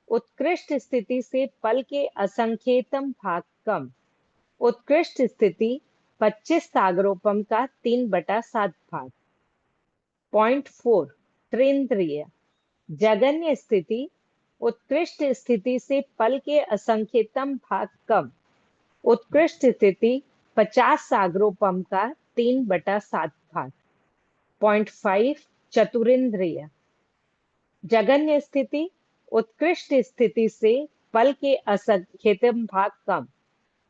उत्कृष्ट स्थिति से पल के असंख्यतम भाग कम। उत्कृष्ट स्थिति 25 सागरोपम का 3/7 भाग। पॉइंट 4, त्रिंद्रिय जगन्य स्थिति उत्कृष्ट स्थिति से पल के असंख्यतम भाग कम। उत्कृष्ट स्थिति 50 सागरोपम का 3/7 भाग। पॉइंट 5, चतुरिंद्रिय जगन्य स्थिति उत्कृष्ट स्थिति से पल के असंख्यतम भाग कम।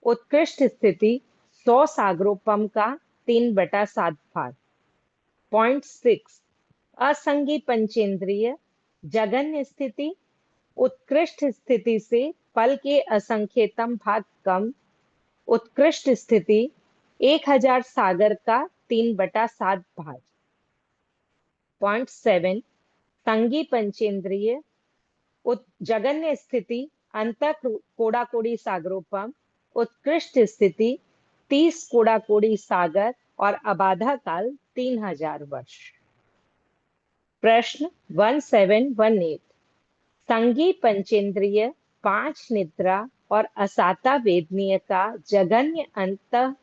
उत्कृष्ट स्थिति 100 सागरोपम का 3/7 भाग। पॉइंट 6, असंगी पंचेंद्रिय जगन्य स्थिति उत्कृष्ट स्थिति से पल के असंख्यतम भाग कम। उत्कृष्ट स्थिति 1000 सागर का 3/7 भाग। पॉइंट 7, संगी पंचेंद्रिय जगन्य स्थिति अंत कोड़ाकोड़ी सागरोपम। उत्कृष्ट स्थिति 30 कोड़ाकोड़ी सागर और अबाधा काल 3000 वर्ष। प्रश्न 1718, संगी पंचेंद्रिय 5 निद्रा और असाता वेदनीय का जगन्य अंत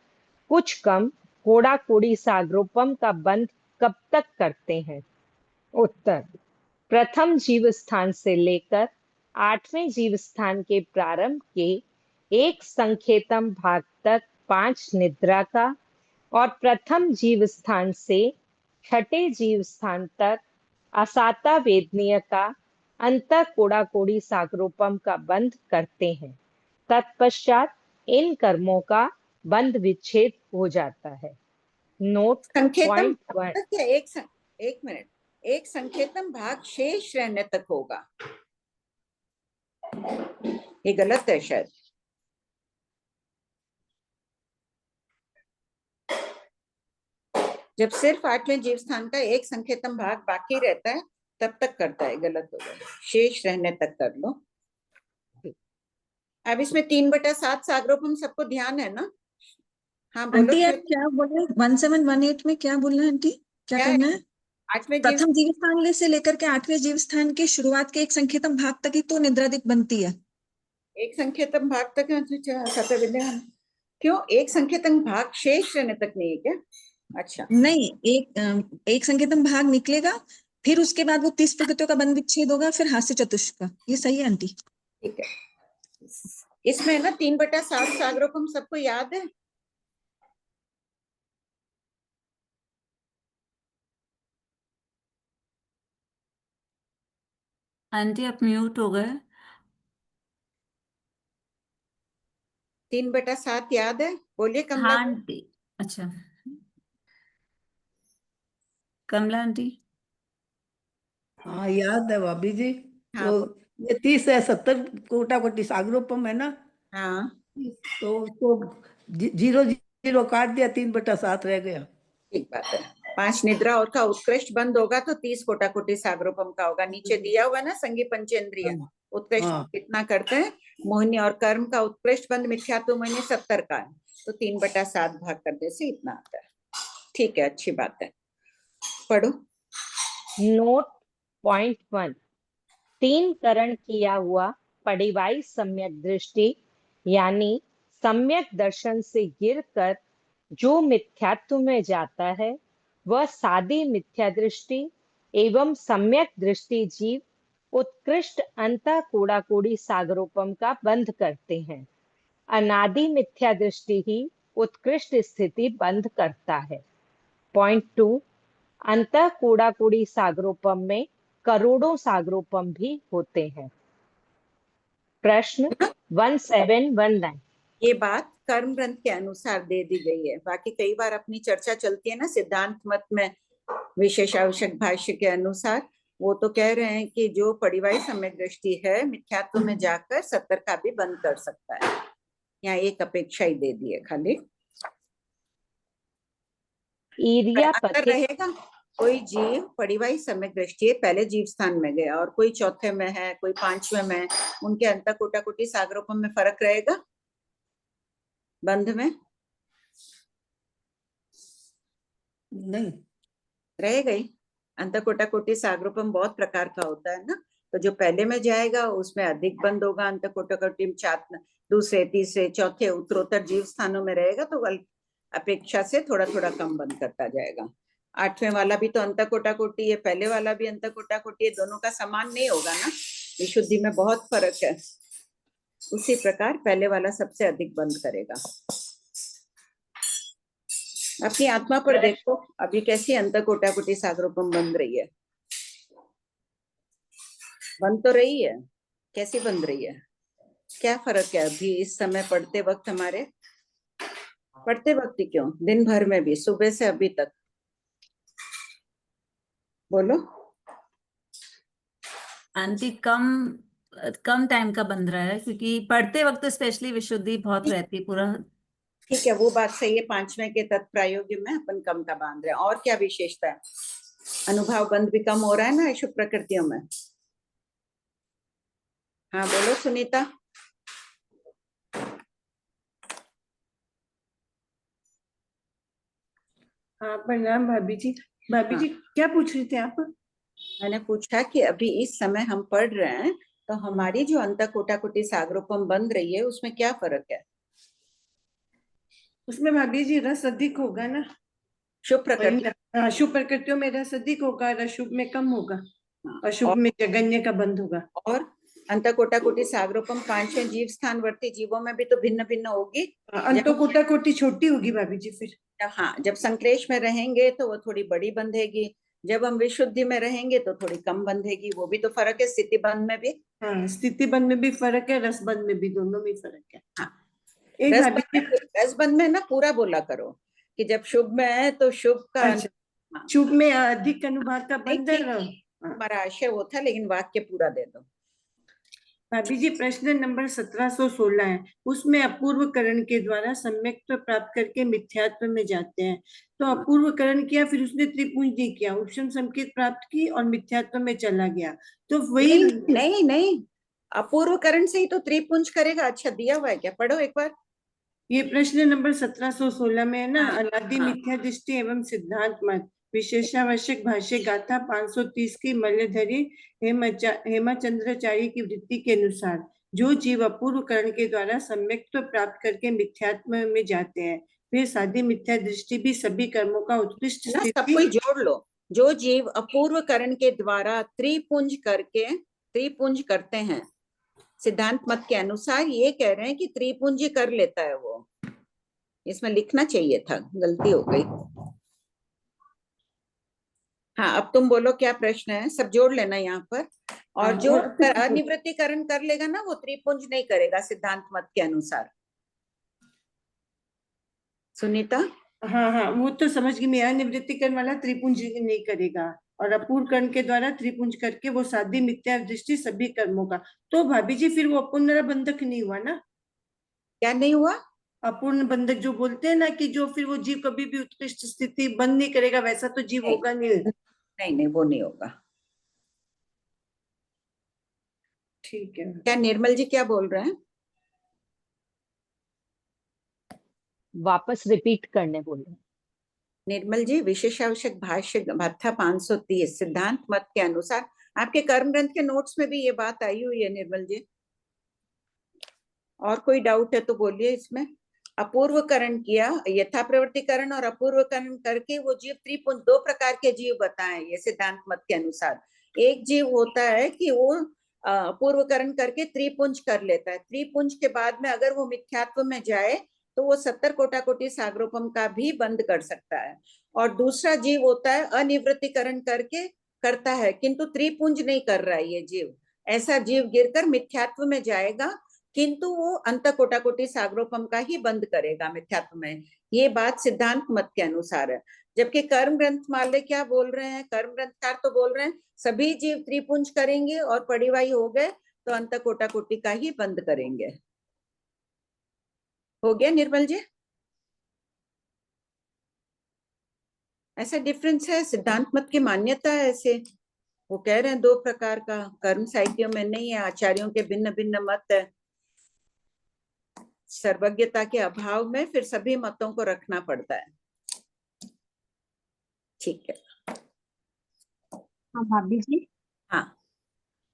कुछ कम कोड़ाकोड़ी सागरोपम का बंध कब तक करते हैं? उत्तर। प्रथम जीव स्थान से लेकर 8वें जीव स्थान के प्रारंभ के 1 संख्यतम भाग तक 5 निद्रा का और प्रथम जीव स्थान से 6ठे जीव स्थान तक असाता वेदनीय का अंत कोड़ाकोड़ी सागरोपम का बंध करते हैं। तत्पश्चात इन कर्मों का बंध विच्छेद हो जाता है। नोट संकेतम पॉइंट 1। क्या एक मिनट, एक संकेतम भाग शेष रहने तक होगा। ये गलत है शायद। जब सिर्फ 8वें जीव स्थान का एक संकेतन भाग बाकी रहता है तब तक करता है, गलत हो गया, शेष रहने तक कर लो। अब इसमें 3/7 सागरोपम सबको ध्यान है ना? हाँ बोलो। आंटी आप क्या बोल रहे हैं? 1718 में क्या बोलना है आंटी? क्या करना है? 8वें जीव प्रथम जीव स्थान से लेकर के 8वें जीव स्थान के शुरुआत के एक संकेतम भाग तक ही तो निद्रादिक बनती है। एक संकेतन भाग तक क्यों? एक संकेतन भाग शेष रहने तक नहीं है क्या? अच्छा नहीं, एक संकेतन भाग निकलेगा, फिर उसके बाद वो 30 प्रकृतियों का बंध विच्छेद होगा, फिर हास्य चतुष्क का। ये सही है आंटी? ठीक है। इसमें ना 3/7 सागरोपम सबको याद है? आंटी आप म्यूट हो गए। 3/7 याद है? बोलिए कमला। हाँ आंटी। अच्छा कमला आंटी। हाँ याद है भाभी जी। हाँ तो ये 30 है, 70 कोटा कोटि सागरोपम है ना, हाँ तो 0 काट दिया, 3/7 रह गया। ठीक बात है। 5 निद्रा और का उत्कृष्ट बंद होगा तो 30 कोटा कोटि सागरोपम का होगा। नीचे दिया हुआ ना संगी पंचेंद्रिय उत्कृष्ट हाँ। कितना करते हैं? मोहिनी और कर्म का उत्कृष्ट बंद मिथ्यात्व मोहिनी 70 का है, तो 3/7 भाग करने से इतना आता है। ठीक है, अच्छी बात है। पढ़ो। नोट पॉइंट 1, 3 करण किया हुआ पडिवाई सम्यक दृष्टि यानी सम्यक दर्शन से गिरकर जो मिथ्यात्व में जाता है वह सादी मिथ्या दृष्टि एवं सम्यक दृष्टि जीव उत्कृष्ट अंतःकोडाकोडी सागरोपम का बंध करते हैं। अनादि मिथ्या दृष्टि ही उत्कृष्ट स्थिति बंध करता है। पॉइंट 2, अंतःकोडाकोडी सागरोपम में करोड़ों सागरोपम भी होते हैं। प्रश्न 1719। ये बात कर्म ग्रंथ के अनुसार दे दी गई है। बाकी कई बार अपनी चर्चा चलती है ना सिद्धांत मत में, विशेष आवश्यक भाष्य के अनुसार वो तो कह रहे हैं कि जो पडिवाई सम्यक दृष्टि है मिथ्यात्व में जाकर 70 का भी बंद कर सकता है। यहाँ एक अपेक्षा ही दे दी है खाली। ईरिया अंतर पथिक रहेगा, कोई जीव पडिवाई सम्यक दृष्टि पहले जीव स्थान में गया और कोई चौथे में है, कोई 5वें में है, उनके अंतः कोटि सागरोपम में फर्क रहेगा बंध में? नहीं रहेगा ही। अंतः कोटि सागरोपम बहुत प्रकार का होता है ना, तो जो पहले में जाएगा उसमें अधिक बंद होगा। अंतः कोटि दूसरे तीसरे चौथे उत्तरोत्तर जीव स्थानों में रहेगा तो अपेक्षा से थोड़ा थोड़ा कम बंद करता जाएगा। 8वें वाला भी तो अंतः कोटि है, पहले वाला भी अंतः कोटि है, दोनों का समान नहीं होगा ना, विशुद्धि में बहुत फर्क है। उसी प्रकार पहले वाला सबसे अधिक बंद करेगा। अपनी आत्मा पर देखो अभी कैसी अंतः कोटि सागरोपम बंध रही है। बंद तो रही है, कैसी बंध रही है? क्या फर्क है अभी इस समय पढ़ते वक्त? हमारे पढ़ते वक्त ही क्यों, दिन भर में भी, सुबह से अभी तक? बोलो। आंटी कम टाइम का बंध रहा है क्योंकि पढ़ते वक्त स्पेशली विशुद्धि बहुत रहती है पूरा। ठीक है, वो बात सही है। 5वें के तत्प्रायोग्य में अपन कम का बांध रहे हैं। और क्या विशेषता है? अनुभव बंध भी कम हो रहा है ना शुभ प्रकृतियों में। हाँ बोलो सुनीता। हाँ प्रणाम भाभी जी। भाभी जी क्या पूछ रही थे आप? मैंने पूछा कि अभी इस समय हम पढ़ रहे हैं तो हमारी जो अंतः कोटि सागरोपम बंध रही है उसमें क्या फर्क है? उसमें भाभी जी रस अधिक होगा ना, शुभ प्रकृति। हाँ, शुभ प्रकृतियों में रस अधिक होगा, अशुभ में कम होगा, अशुभ में जगन्य का बंध होगा। और अंतः कोटि सागरोपम 5वें जीव स्थान वर्ती जीवों में भी तो भिन्न भिन्न होगी। अंतः कोटि छोटी होगी भाभी जी फिर। हाँ, जब संक्लेश में रहेंगे तो वो थोड़ी बड़ी बंधेगी, जब हम विशुद्धि में रहेंगे तो थोड़ी कम बंधेगी। वो भी तो फर्क है स्थिति बंध में भी। हाँ, स्थिति बंध में भी फर्क है, रस बंध में भी, दोनों में फर्क है। हाँ, एक रस बंध में ना पूरा बोला करो कि जब शुभ में है तो शुभ का हाँ, शुभ में अधिक अनुभाग का बंध है। हमारा आशय वो था, लेकिन वाक्य पूरा दे दो। भाभी जी प्रश्न नंबर 1716 है, उसमें अपूर्वकरण के द्वारा सम्यक्त्व प्राप्त करके मिथ्यात्व में जाते हैं। तो अपूर्वकरण किया, फिर उसने त्रिपुंज नहीं किया, उपशम संकेत प्राप्त की और मिथ्यात्व में चला गया, तो वही नहीं नहीं, अपूर्वकरण से ही तो त्रिपुंज करेगा। अच्छा दिया हुआ है क्या, पढ़ो एक बार। ये प्रश्न नंबर 1716 में है ना, हाँ, अनादि हाँ। मिथ्या दृष्टि एवं सिद्धांत मत विशेषावश्यक भाष्य गाथा 530 की मल्लधरी हेमचंद्राचार्य की वृत्ति के अनुसार जो जीव अपूर्वकरण के द्वारा सम्यक्त्व प्राप्त करके मिथ्यात्व में जाते हैं, फिर साधी मिथ्या दृष्टि भी सभी कर्मों का उत्कृष्ट ना, सब स्थिति। कोई जोड़ लो। जो जीव अपूर्वकरण के द्वारा त्रिपुंज करते हैं, सिद्धांत मत के अनुसार ये कह रहे हैं कि त्रिपुंज कर लेता है वो। इसमें लिखना चाहिए था, गलती हो गई। हाँ, अब तुम बोलो क्या प्रश्न है, सब जोड़ लेना यहाँ पर। और हाँ, जो और अनिवृत्तिकरण कर लेगा ना, वो त्रिपुंज नहीं करेगा सिद्धांत मत के अनुसार। सुनीता? हाँ हाँ, वो तो समझ गई मैं, अनिवृत्तिकरण वाला त्रिपुंज नहीं करेगा, और अपूर्वकरण के द्वारा त्रिपुंज करके वो साधी मिथ्या दृष्टि सभी कर्मों का। तो भाभी जी फिर वो अपूर्ण बंधक नहीं हुआ ना? क्या नहीं हुआ? अपूर्ण बंधक जो बोलते हैं ना, कि जो फिर वो जीव कभी भी उत्कृष्ट स्थिति बंद नहीं करेगा, वैसा तो जीव होगा नहीं। नहीं, वो नहीं होगा। ठीक है। क्या निर्मल जी क्या बोल रहे हैं? वापस रिपीट करने बोले। निर्मल जी, विशेषावश्यक भाष्य गाथा 530 सिद्धांत मत के अनुसार, आपके कर्म ग्रंथ के नोट्स में भी ये बात आई हुई है निर्मल जी। और कोई डाउट है तो बोलिए इसमें। अपूर्वकरण किया, यथाप्रवृत्तिकरण और अपूर्वकरण करके वो जीव त्रिपुंज, दो प्रकार के जीव बताए ये सिद्धांत मत के अनुसार। एक जीव होता है कि वो अपूर्वकरण करके त्रिपुंज कर लेता है, त्रिपुंज के बाद में अगर वो मिथ्यात्व में जाए तो वो 70 कोटि सागरोपम का भी बंद कर सकता है। और दूसरा जीव होता है अनिवृत्तिकरण करके करता है किंतु त्रिपुंज नहीं कर रहा है ये जीव। ऐसा जीव गिरकर मिथ्यात्व में जाएगा किंतु वो अंत कोटि सागरोपम का ही बंद करेगा मिथ्यात्व में। ये बात सिद्धांत मत के अनुसार है। जबकि कर्म ग्रंथ माले क्या बोल रहे हैं, कर्म ग्रंथकार तो बोल रहे हैं सभी जीव त्रिपुंज करेंगे और परिवाही हो गए तो अंत कोटि का ही बंद करेंगे। हो गया निर्मल जी? ऐसा डिफरेंस है, सिद्धांत मत की मान्यता है ऐसे। वो कह रहे हैं दो प्रकार का, कर्म साहित्यों में नहीं है, आचार्यों के भिन्न भिन्न मत है। सर्वज्ञता के अभाव में फिर सभी मतों को रखना पड़ता है। ठीक है। हाँ भाभी जी, हाँ,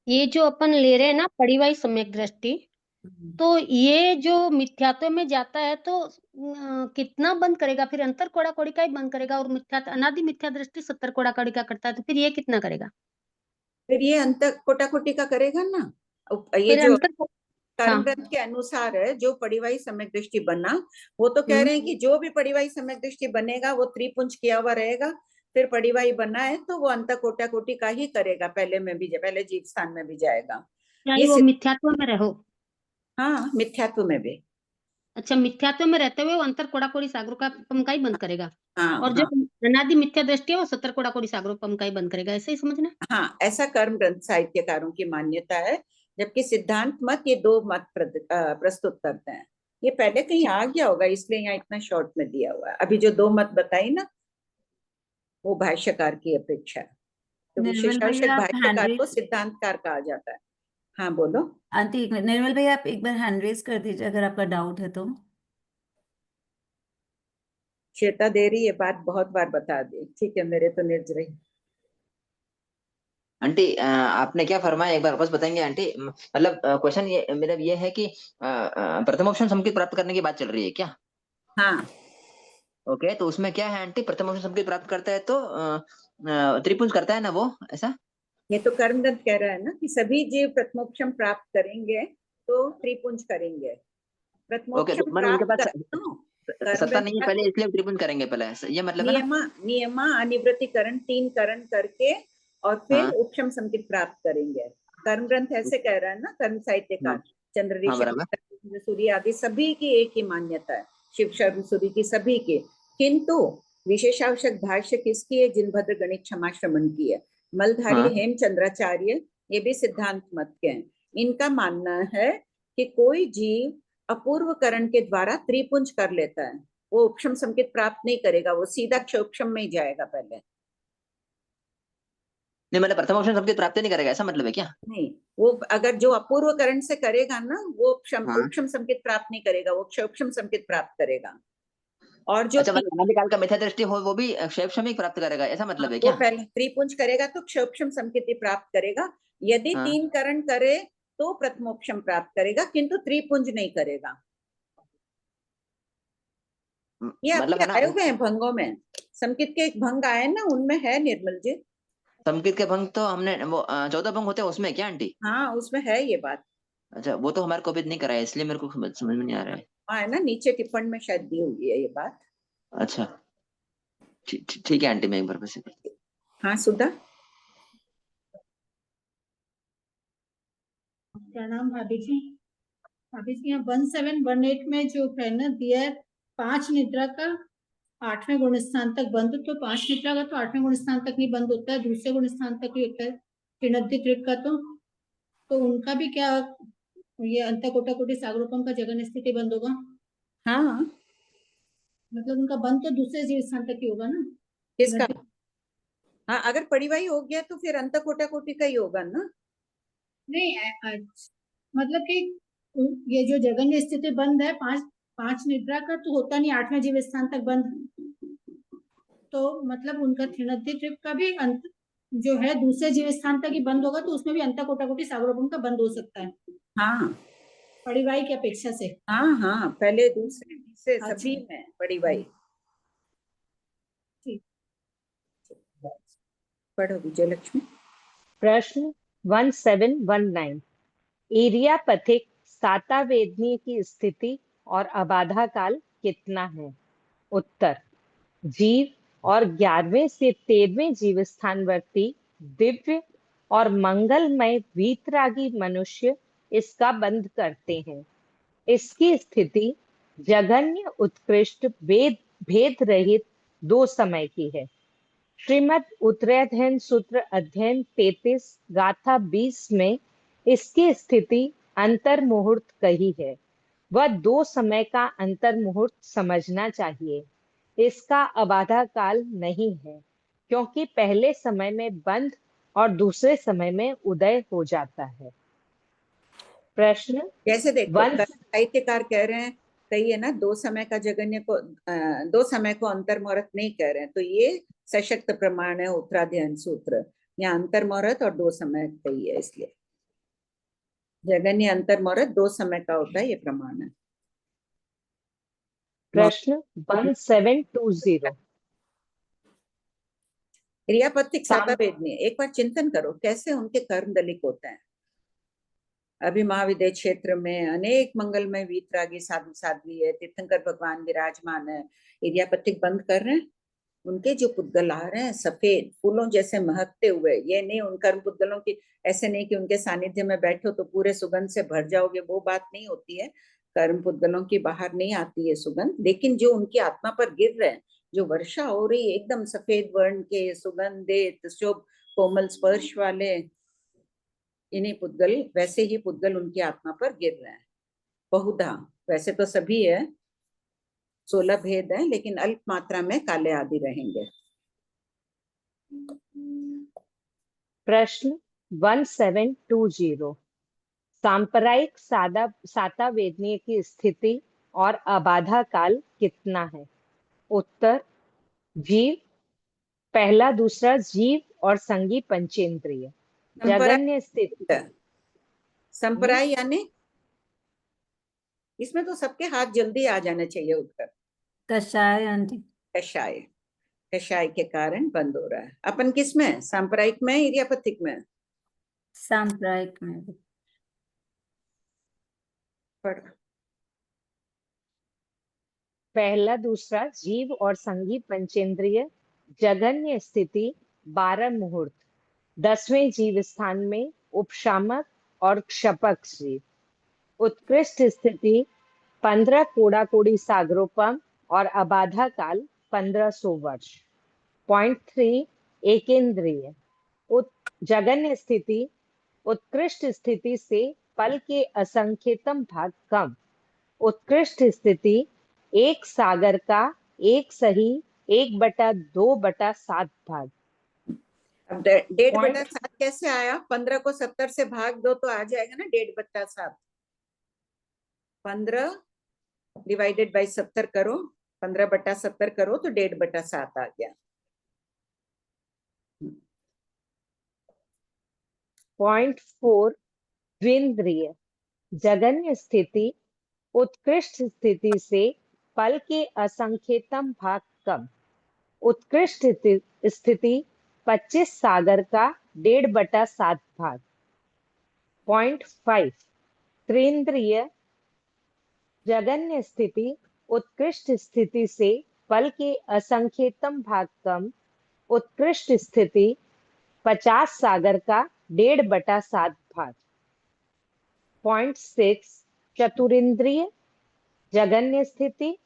ये जो अपन ले रहे हैं ना परिवाही सम्यक दृष्टि, तो ये जो मिथ्यात्व में जाता है तो कितना बंद करेगा? फिर अंतर कोड़ा कोड़ी का ही बंद करेगा, और अनादि मिथ्या दृष्टि 70 कोड़ा कोड़ी का करता है, तो फिर ये कितना करेगा? फिर ये अंत कोटि का करेगा ना। ये फिर जो अंतर कर्म हाँ ग्रंथ के अनुसार है, जो परिवाही सम्यक दृष्टि बना, वो तो कह रहे हैं कि जो भी परिवाही सम्यक दृष्टि बनेगा वो त्रिपुंज किया हुआ रहेगा। फिर परिवाही बना है तो वो अंत कोटि का ही करेगा, पहले में भी, पहले जीव स्थान में भी जाएगा। चाहे ये वो मिथ्यात्व में रहो। हाँ, मिथ्यात्व में भी। अच्छा, मिथ्यात्व में रहते हुए वो अंतर कोड़ा कोड़ी सागरोपम का ही बंद करेगा, हाँ और जो हाँ अनादि मिथ्या दृष्टि है वो 70 कोड़ा कोड़ी सागरोपम का ही बंद करेगा, ऐसे ही समझना। हाँ, ऐसा कर्म ग्रंथ साहित्यकारों की मान्यता है। जबकि सिद्धांत मत ये दो मत प्रस्तुत करते हैं। ये पहले कहीं आ गया होगा इसलिए यहाँ इतना शॉर्ट में दिया हुआ है। अभी जो दो मत बताई ना, वो भाष्यकार की अपेक्षा है। तो निर्मल भैया विशेषावश्यक आप भाष्यकार हैंड को सिद्धांतकार कहा जाता है। हाँ बोलो। आंटी एक मिनट, निर्मल भैया आप एक बार हैंड रेज कर दीजिए अगर आपका डाउट है तो। श्वेता दे रही है बात, बहुत बार बता दी। ठीक है, मेरे तो निर्ज रही। आंटी आपने क्या फरमाया एक बार वापस बताएंगे आंटी? मतलब क्वेश्चन ये मेरा ये है कि प्रथमोपशम संकेत प्राप्त करने की बात चल रही है क्या? हाँ, ओके, तो उसमें क्या है आंटी? प्रथमोपशम संकेत प्राप्त करता है तो त्रिपुंज करता है ना वो, ऐसा? ये तो कर्म ग्रंथ कह रहा है ना कि सभी जीव प्रथमोपशम प्राप्त करेंगे तो त्रिपुंज करेंगे। ओके, तो प्रथमोपशम मतलब उनके प्राप्त पास सत्ता नहीं है पहले, इसलिए त्रिपुंज करेंगे पहले, ये मतलब है ना? नियमा अनिवृत्तिकरण 3 करण करके और फिर हाँ उपशम संकेत प्राप्त करेंगे। कर्म ग्रंथ ऐसे कह रहा है ना, कर्म साहित्यकार हाँ चंद्र हाँ, ऋषि बराबर। सूर्य आदि सभी की एक ही मान्यता है, शिव शर्म सूर्य की सभी की। किंतु विशेषावश्यक भाष्य किसकी है? जिनभद्र गणित क्षमा श्रमण की है। मलधारी हाँ हेमचंद्राचार्य ये भी सिद्धांत मत के हैं। इनका मानना है कि कोई जीव अपूर्व करण के द्वारा त्रिपुंज कर लेता है, वो उपशम संकेत प्राप्त नहीं करेगा, वो सीधा क्षोक्षम में ही जाएगा पहले। नहीं मतलब प्रथम ऑप्शन संकेत प्राप्त नहीं करेगा, ऐसा मतलब है क्या? नहीं, वो अगर जो अपूर्व करण से करेगा ना, वो हाँ। उपशम संकेत प्राप्त नहीं करेगा, वो क्षोक्षम संकेत प्राप्त करेगा। और जो अच्छा मतलब अनादिकाल का मिथ्या दृष्टि हो वो भी क्षेपक्षम ही प्राप्त करेगा, ऐसा मतलब है वो क्या? पहले त्रिपुंज करेगा तो क्षोक्षम संकेत ही प्राप्त करेगा। यदि हाँ। 3 करण करे तो प्रथमोक्षम प्राप्त करेगा, किंतु त्रिपुंज नहीं करेगा। ये मतलब आपके है ना, आए हुए हैं भंगों में, संकेत के एक भंग आए ना, उनमें है निर्मल जी। संकेत के भंग तो हमने वो 14 भंग होते हैं उसमें क्या आंटी? हाँ, उसमें है ये बात। अच्छा वो तो हमारे को भी नहीं कराया, इसलिए मेरे को समझ में नहीं आ रहा है। हाँ है ना, नीचे टिप्पण में शायद दी हुई है ये बात। अच्छा ठीक है आंटी, मैं एक बार बस। हाँ सुधा। प्रणाम भाभी जी। भाभी जी यहाँ 1718 में जो है ना दिया है 5 निद्रा का 8वें गुण स्थान तक बंद, तो 5 निद्रा का तो 8वें गुण स्थान तक नहीं बंद होता है, दूसरे गुण स्थान तक ही होता है। त्रिनद्धि त्रिक का तो उनका भी क्या ये अंत कोटा कोटि सागरोपम का जगन स्थिति बंद होगा? हाँ मतलब उनका बंद तो दूसरे जीव स्थान तक ही होगा ना? किसका? हाँ अगर परिवाही हो गया तो फिर अंत कोटा कोटि का ही होगा ना। नहीं मतलब कि ये जो जगन्य स्थिति बंद है 5 निद्रा का तो होता नहीं 8वें जीव स्थान तक बंद, तो मतलब उनका त्रिनद्धि ट्रिप का भी अंत जो है दूसरे जीव स्थान तक ही बंद होगा, तो उसमें भी अंत कोटा कोटि सागरोपम का बंद हो सकता है हाँ परिवाही की अपेक्षा से। हाँ हाँ, पहले दूसरे से अच्छा। सभी में परिवाही। ठीक। पढ़ो विजयलक्ष्मी। प्रश्न 1719 एरियापथिक सातावेदनीय की स्थिति और अबाधा काल कितना है? उत्तर जीव और 11वें से 13वें जीव स्थानवर्ती दिव्य और मंगलमय वीतरागी मनुष्य इसका बंद करते हैं। इसकी स्थिति जघन्य उत्कृष्ट भेद रहित 2 समय की है। श्रीमद उत्तराध्ययन सूत्र अध्ययन 33 गाथा 20 में इसकी स्थिति अंतर मुहूर्त कही है। वह 2 समय का अंतर मुहूर्त समझना चाहिए। इसका अबाधा काल नहीं है, क्योंकि पहले समय में बंद और दूसरे समय में उदय हो जाता है। प्रश्न जैसे देखो साहित्यकार कह रहे हैं, कही है ना 2 समय का जगन्य को 2 समय को अंतर मुहूर्त नहीं कह रहे हैं, तो ये सशक्त प्रमाण है उत्तराध्ययन सूत्र। यहाँ अंतर मुहूर्त और 2 समय कही है, इसलिए जगन्य अंतर मुहूर्त 2 समय का होता है, ये प्रमाण है। प्रश्न 1720 क्रियापत्तिक सातावेदनीय, एक बार चिंतन करो कैसे उनके कर्म दलिक होते हैं। अभी महाविद्य क्षेत्र में अनेक मंगलमय वीतरागी साधु साध्वी है, तीर्थंकर भगवान विराजमान है, इरियापत्तिक बंद कर रहे हैं। उनके जो पुद्गल आ रहे हैं सफेद फूलों जैसे महकते हुए, ये नहीं उन कर्म पुद्गलों की, ऐसे नहीं कि उनके सानिध्य में बैठो तो पूरे सुगंध से भर जाओगे, वो बात नहीं होती है। कर्म पुद्गलों की बाहर नहीं आती है सुगंध, लेकिन जो उनकी आत्मा पर गिर रहे हैं, जो वर्षा हो रही है एकदम सफेद वर्ण के सुगंधित शुभ कोमल स्पर्श वाले, इन्हीं पुद्गल, वैसे ही पुद्गल उनकी आत्मा पर गिर रहे हैं। बहुधा, वैसे तो सभी है, 16 भेद है, लेकिन अल्प मात्रा में काले आदि रहेंगे। प्रश्न 1720 सांप्रदायिक सातावेदनीय की स्थिति और अबाधा काल कितना है? उत्तर जीव, पहला दूसरा जीव और संगी पंचेंद्रिय जगन्य स्थिति। संपराय यानी इसमें तो सबके हाथ जल्दी आ जाने चाहिए उत्तर। कषाय आंटी। कषाय, कषाय के कारण बंद हो रहा है। अपन किस में, सांप्रदायिक में इरियापत्तिक में? सांप्रदायिक में। पढ़। पहला दूसरा जीव और संगी पंचेंद्रिय जगन्य स्थिति 12 मुहूर्त 10वें जीव स्थान में उपशामक और क्षपक जीव। उत्कृष्ट स्थिति 15 कोड़ा कोड़ी सागरोपम और अबाधा काल 1500 वर्ष। पॉइंट 3 एकेंद्रिय जगन्य स्थिति उत्कृष्ट स्थिति से पल के असंख्यतम भाग कम। उत्कृष्ट स्थिति 1 सागर का 1 सही 1/2/7 भाग। अब 1.5/7 पॉइंट कैसे आया? 15 को 70 से भाग दो तो आ जाएगा ना 1.5/7। 15 डिवाइडेड बाई 70 करो, 15/70 करो तो 1.5/7 आ गया। पॉइंट 4 द्विंद्रिय जगन्य स्थिति उत्कृष्ट स्थिति से पल के असंख्यतम भाग कम। उत्कृष्ट स्थिति 25 सागर का 1.5/7 भाग। पॉइंट 5 त्रिंद्रिय जगन्य स्थिति उत्कृष्ट स्थिति से पल के असंख्यतम भाग कम। उत्कृष्ट स्थिति 50 सागर का 1.5/7 भाग। पॉइंट 6 चतुरिंद्रिय जगन्य स्थिति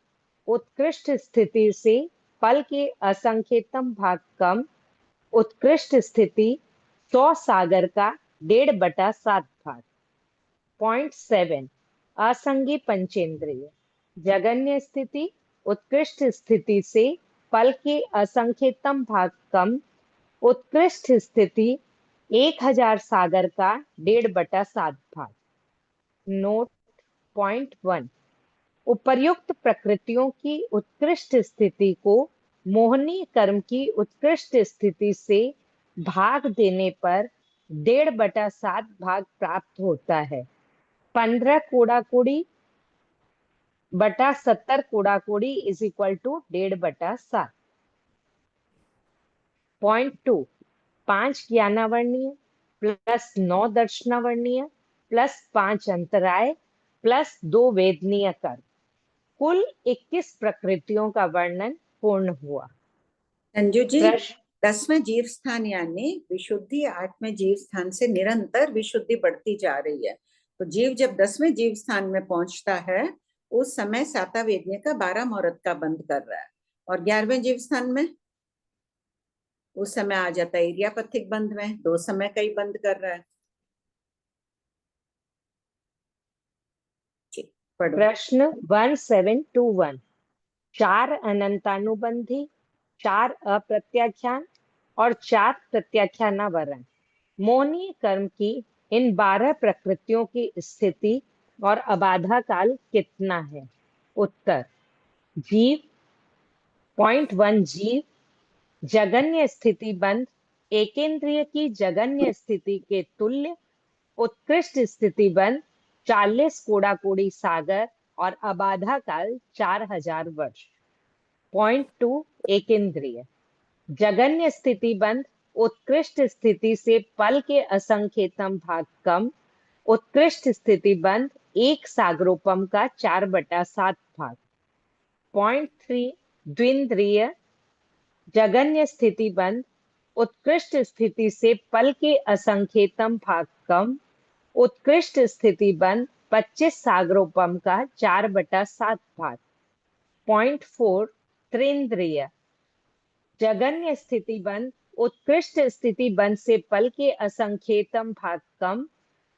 उत्कृष्ट स्थिति से पल के असंख्यतम भाग कम। उत्कृष्ट स्थिति 100 सागर का 1.5/7 भाग। पॉइंट 7 असंगी पंचेंद्रिय जगन्य स्थिति उत्कृष्ट स्थिति से पल के असंख्यतम भाग कम। उत्कृष्ट स्थिति 1000 सागर का 1.5/7 भाग। नोट पॉइंट 1 उपर्युक्त प्रकृतियों की उत्कृष्ट स्थिति को मोहनी कर्म की उत्कृष्ट स्थिति से भाग देने पर 1.5/7 भाग प्राप्त होता है। 15 कोड़ाकोड़ी बटा 70 कोड़ाकोड़ी इज इक्वल टू 1.5/7। पॉइंट 2 5 ज्ञानावर्णीय प्लस 9 दर्शनावर्णीय प्लस 5 अंतराय प्लस 2 वेदनीय कर्म, कुल 21 प्रकृतियों का वर्णन पूर्ण हुआ। संजू जी, प्रश्न 10वें जीव स्थान यानी विशुद्धि 8वें जीव स्थान से निरंतर विशुद्धि बढ़ती जा रही है। तो जीव जब 10वें जीव स्थान में पहुंचता है उस समय साता वेदनीय का 12 मुहूर्त का बंद कर रहा है, और 11वें जीव स्थान में उस समय आ जाता है इरियापथिक बंध में, 2 समय का ही बंद कर रहा है। पढ़ो। प्रश्न 1721 4 अनंतानुबंधी 4 अप्रत्याख्यान और 4 प्रत्याख्यानावरण मोहनीय कर्म की इन 12 प्रकृतियों की स्थिति और अबाधा काल कितना है? उत्तर जीव पॉइंट 1 जीव जगन्य स्थिति बंध एकेंद्रिय की जगन्य स्थिति के तुल्य। उत्कृष्ट स्थिति बंध 40 कोड़ाकोड़ी सागर और अबाधा काल 4000 वर्ष। पॉइंट 2 एकेंद्रिय जगन्य स्थिति बंध उत्कृष्ट स्थिति से पल के असंख्यतम भाग कम। उत्कृष्ट स्थिति बंध 1 सागरोपम का 4/7 भाग। पॉइंट 3 द्विंद्रिय जगन्य स्थिति बंध उत्कृष्ट स्थिति से पल के असंख्यतम भाग कम। उत्कृष्ट स्थिति बंध 25 सागरोपम का 4/7 भाग। पॉइंट 4 त्रिंद्रिय जगन्य स्थिति बंध उत्कृष्ट स्थिति बंध से पल के असंख्यतम भाग कम।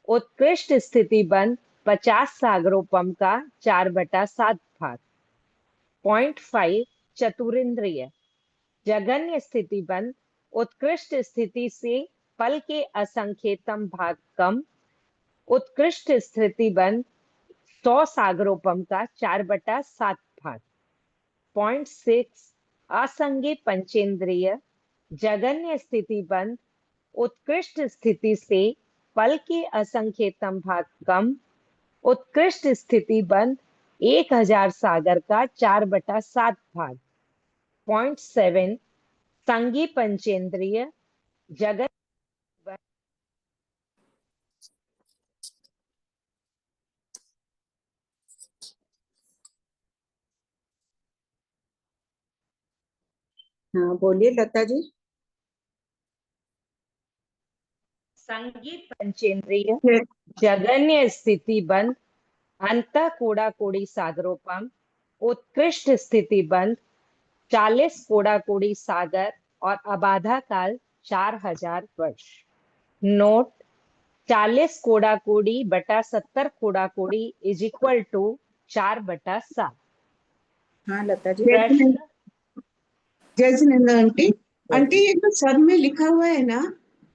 उत्कृष्ट स्थिति बंध 50 सागरोपम का 4/7 भाग। पॉइंट 5 चतुरिंद्रिय जगन्य स्थिति बंध उत्कृष्ट स्थिति से पल के असंख्यतम भाग कम। उत्कृष्ट स्थिति बंध 100 सागरोपम का 4/7 भाग। पॉइंट 6 असंगी पंचेंद्रिय जगन्य स्थिति बंध उत्कृष्ट स्थिति से पल के असंख्यतम भाग कम। उत्कृष्ट स्थिति बंध 1000 सागर का 4/7 भाग। पॉइंट 7 संगी पंचेंद्रिय जगत हाँ बोलिए लता जी। संगी पंचेंद्रिय जगन्य स्थिति बंध अंत कोड़ाकोड़ी सागरोपम। उत्कृष्ट स्थिति बंध 40 कोड़ाकोड़ी सागर और अबाधा काल 4000 वर्ष। नोट 40 कोड़ा कोड़ी बटा 70 कोड़ा कोड़ी इज इक्वल टू 4/7। हाँ लता जी। प्रश्न जय जिनेंद्र आंटी। आंटी ये तो सब में लिखा हुआ है ना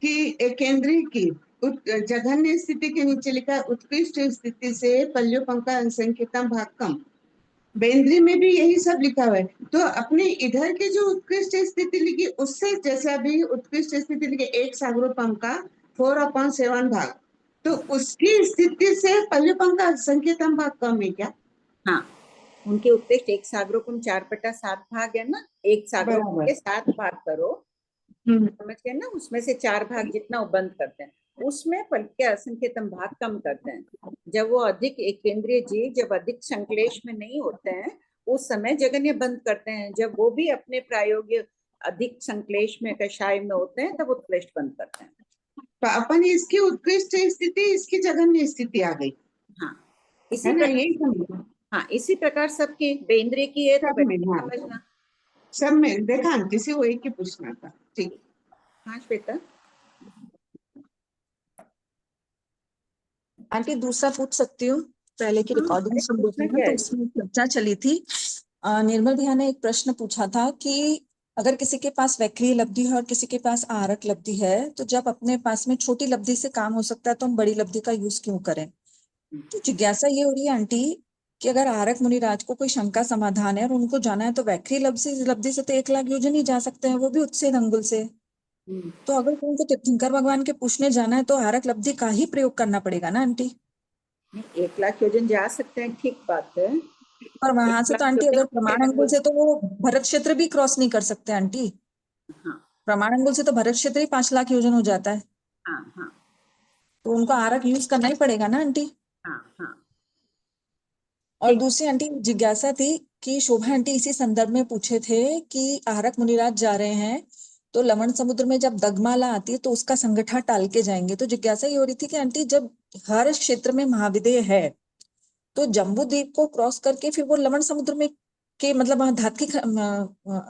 कि केंद्रीय की जघन्य स्थिति के नीचे लिखा है उत्कृष्ट स्थिति से पल्योपंका असंख्यतम भाग कम। बेंद्री में भी यही सब लिखा हुआ है। तो अपने इधर की जो उत्कृष्ट स्थिति लिखी उससे जैसे अभी उत्कृष्ट स्थिति लिखी 1 सागरोपंका 4/7 भाग, तो उसकी स्थिति से पल्योपंका असंख्यतम भाग कम है क्या? हाँ, उनके उत्कृष्ट 1 सागरोपम 4/7 भाग है ना, 1 सागरोपम के 7 भाग करो, समझ गए ना, उसमें से 4 भाग जितना वो बंद करते हैं, उसमें पल के असंख्यतम भाग कम करते हैं। जब वो अधिक एक केंद्रीय जीव जब अधिक संश्लेष में नहीं होते हैं उस समय जगन्य बंद करते हैं। जब वो भी अपने प्रायोगिक अधिक संश्लेष में कषाय में होते हैं तब उत्कृष्ट बंद करते हैं। तो अपन इसकी उत्कृष्ट स्थिति इसकी जघन्य स्थिति आ गई। हाँ, है ना, यही समझो। हाँ, इसी प्रकार सबकी बेंद्रे की है तो सब में, हाँ, समझना। सब में देखा आंटी से वो एक ही पूछना था। ठीक। हाँ श्वेता। आंटी दूसरा पूछ सकती हूँ? पहले की रिकॉर्डिंग सुन रही थी ना, तो उसमें चर्चा चली थी। निर्मल भैया ने एक प्रश्न पूछा था कि अगर किसी के पास वक्रीय लब्धि है और किसी के पास आरक लब्धि है, तो जब अपने पास में छोटी लब्धि से काम हो सकता है तो हम बड़ी लब्धि का यूज क्यों करें? तो जिज्ञासा ये हो रही है आंटी कि अगर आरक मुनिराज को कोई शंका समाधान है और उनको जाना है तो वक्रीय लब्धि से तो 1 लाख योजन ही जा सकते हैं, वो भी उत्सेद अंगुल से। तो अगर उनको तीर्थंकर भगवान के पूछने जाना है तो आरक लब्धि का ही प्रयोग करना पड़ेगा ना आंटी? 1 लाख योजन जा सकते हैं, ठीक बात है। और वहां से तो आंटी अगर प्रमाण अंगुल से तो वो भरत क्षेत्र भी क्रॉस नहीं कर सकते आंटी। हाँ, प्रमाण अंगुल से तो भरत क्षेत्र ही 5 लाख योजन हो जाता है। हाँ, हाँ, तो उनको आरक यूज करना ही पड़ेगा ना आंटी। हाँ, हाँ। और दूसरी आंटी जिज्ञासा थी कि शोभा आंटी इसी संदर्भ में पूछे थे कि आरक मुनिराज जा रहे हैं तो लवण समुद्र में जब दगमाला आती है तो उसका संगठा टाल के जाएंगे। तो जिज्ञासा ये हो रही थी कि आंटी जब हर क्षेत्र में महाविदेय है तो जम्बू द्वीप को क्रॉस करके फिर वो लवण समुद्र में के मतलब वहां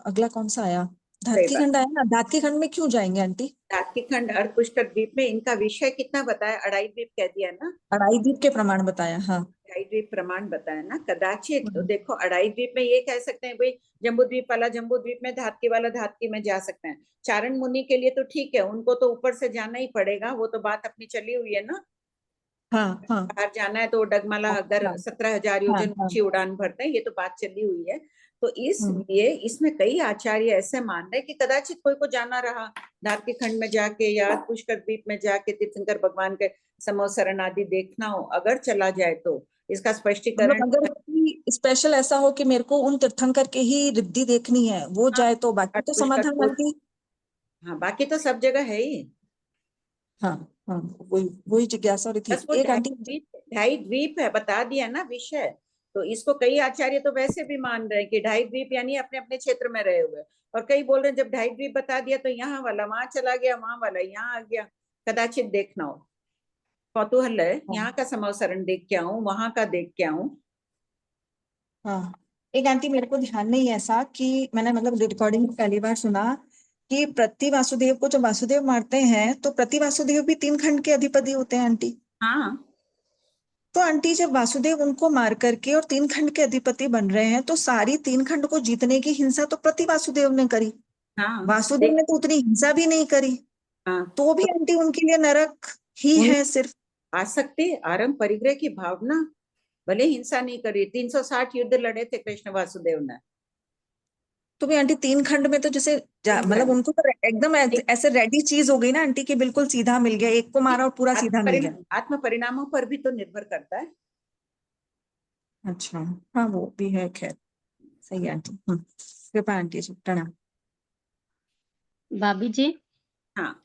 अगला कौन सा आया, धातकी खंड आया ना, धातकी खंड में क्यों जाएंगे आंटी? धातकी खंड अर्धपुष्कर द्वीप में इनका विषय कितना बताया, 2.5 द्वीप कह दिया ना, 2.5 द्वीप के प्रमाण बताया। हाँ, 2.5 द्वीप प्रमाण बताया ना। कदाचित तो देखो 2.5 द्वीप में ये कह सकते हैं भाई जम्बू द्वीप वाला जम्बू द्वीप में, धातकी वाला धातकी में जा सकते हैं। चारण मुनि के लिए तो ठीक है, उनको तो ऊपर से जाना ही पड़ेगा, वो तो बात अपनी चली हुई है ना। हाँ, हाँ, बाहर जाना है तो डगमाला अगर 17,000 योजन ऊंची उड़ान भरते हैं, ये तो बात चली हुई है। तो इसलिए इसमें कई आचार्य ऐसे मान रहे कि कदाचित कोई को जाना रहा धातकी खंड में जाके या पुष्कर द्वीप में जाके तीर्थंकर भगवान के समोसरण आदि देखना हो, अगर चला जाए तो इसका स्पष्टीकरण अगर स्पेशल ऐसा हो कि मेरे को उन तीर्थंकर के ही रिद्धि देखनी है वो जाए तो बाकी तो समाधान आंटी। हाँ, बाकी तो सब जगह है ही। हाँ, हाँ, वही जिज्ञासा हो रही बस थी। वो एक आंटी 2.5 द्वीप है, बता दिया ना विषय। तो इसको कई आचार्य तो वैसे भी मान रहे हैं कि 2.5 द्वीप यानी अपने अपने क्षेत्र में रहे हुए, और कई बोल रहे हैं जब 2.5 द्वीप बता दिया तो यहाँ वाला वहां चला गया, वहां वाला यहाँ आ गया। कदाचित देखना हो, कौतूहल है, यहाँ का समवसरण देख के आऊं, वहां का देख के आऊं। हाँ, एक आंटी मेरे को ध्यान नहीं है ऐसा कि मैंने मतलब रिकॉर्डिंग पहली बार सुना कि प्रति वासुदेव को जब वासुदेव मारते हैं तो प्रति वासुदेव भी 3 खंड के अधिपति होते हैं आंटी। हाँ, तो आंटी जब वासुदेव उनको मार करके और 3 खंड के अधिपति बन रहे हैं तो सारी 3 खंड को जीतने की हिंसा तो प्रति वासुदेव ने करी। हाँ, वासुदेव ने तो उतनी हिंसा भी नहीं करी। हाँ, तो भी आंटी उनके लिए नरक ही है सिर्फ। आसक्ति आरंभ परिग्रह की भावना, भले हिंसा नहीं करी, 360 युद्ध लड़े थे कृष्ण वासुदेव ने। तो भी आंटी 3 खंड में तो जैसे मतलब उनको तो एकदम ऐसे रेडी चीज हो गई ना आंटी कि बिल्कुल सीधा मिल गया, एक को मारा और पूरा सीधा मिल गया। आत्म परिणामों पर भी तो निर्भर करता है। अच्छा, हाँ वो भी है, खैर सही है आंटी। कृपा आंटी जी, प्रणाम। भाभी जी, हाँ,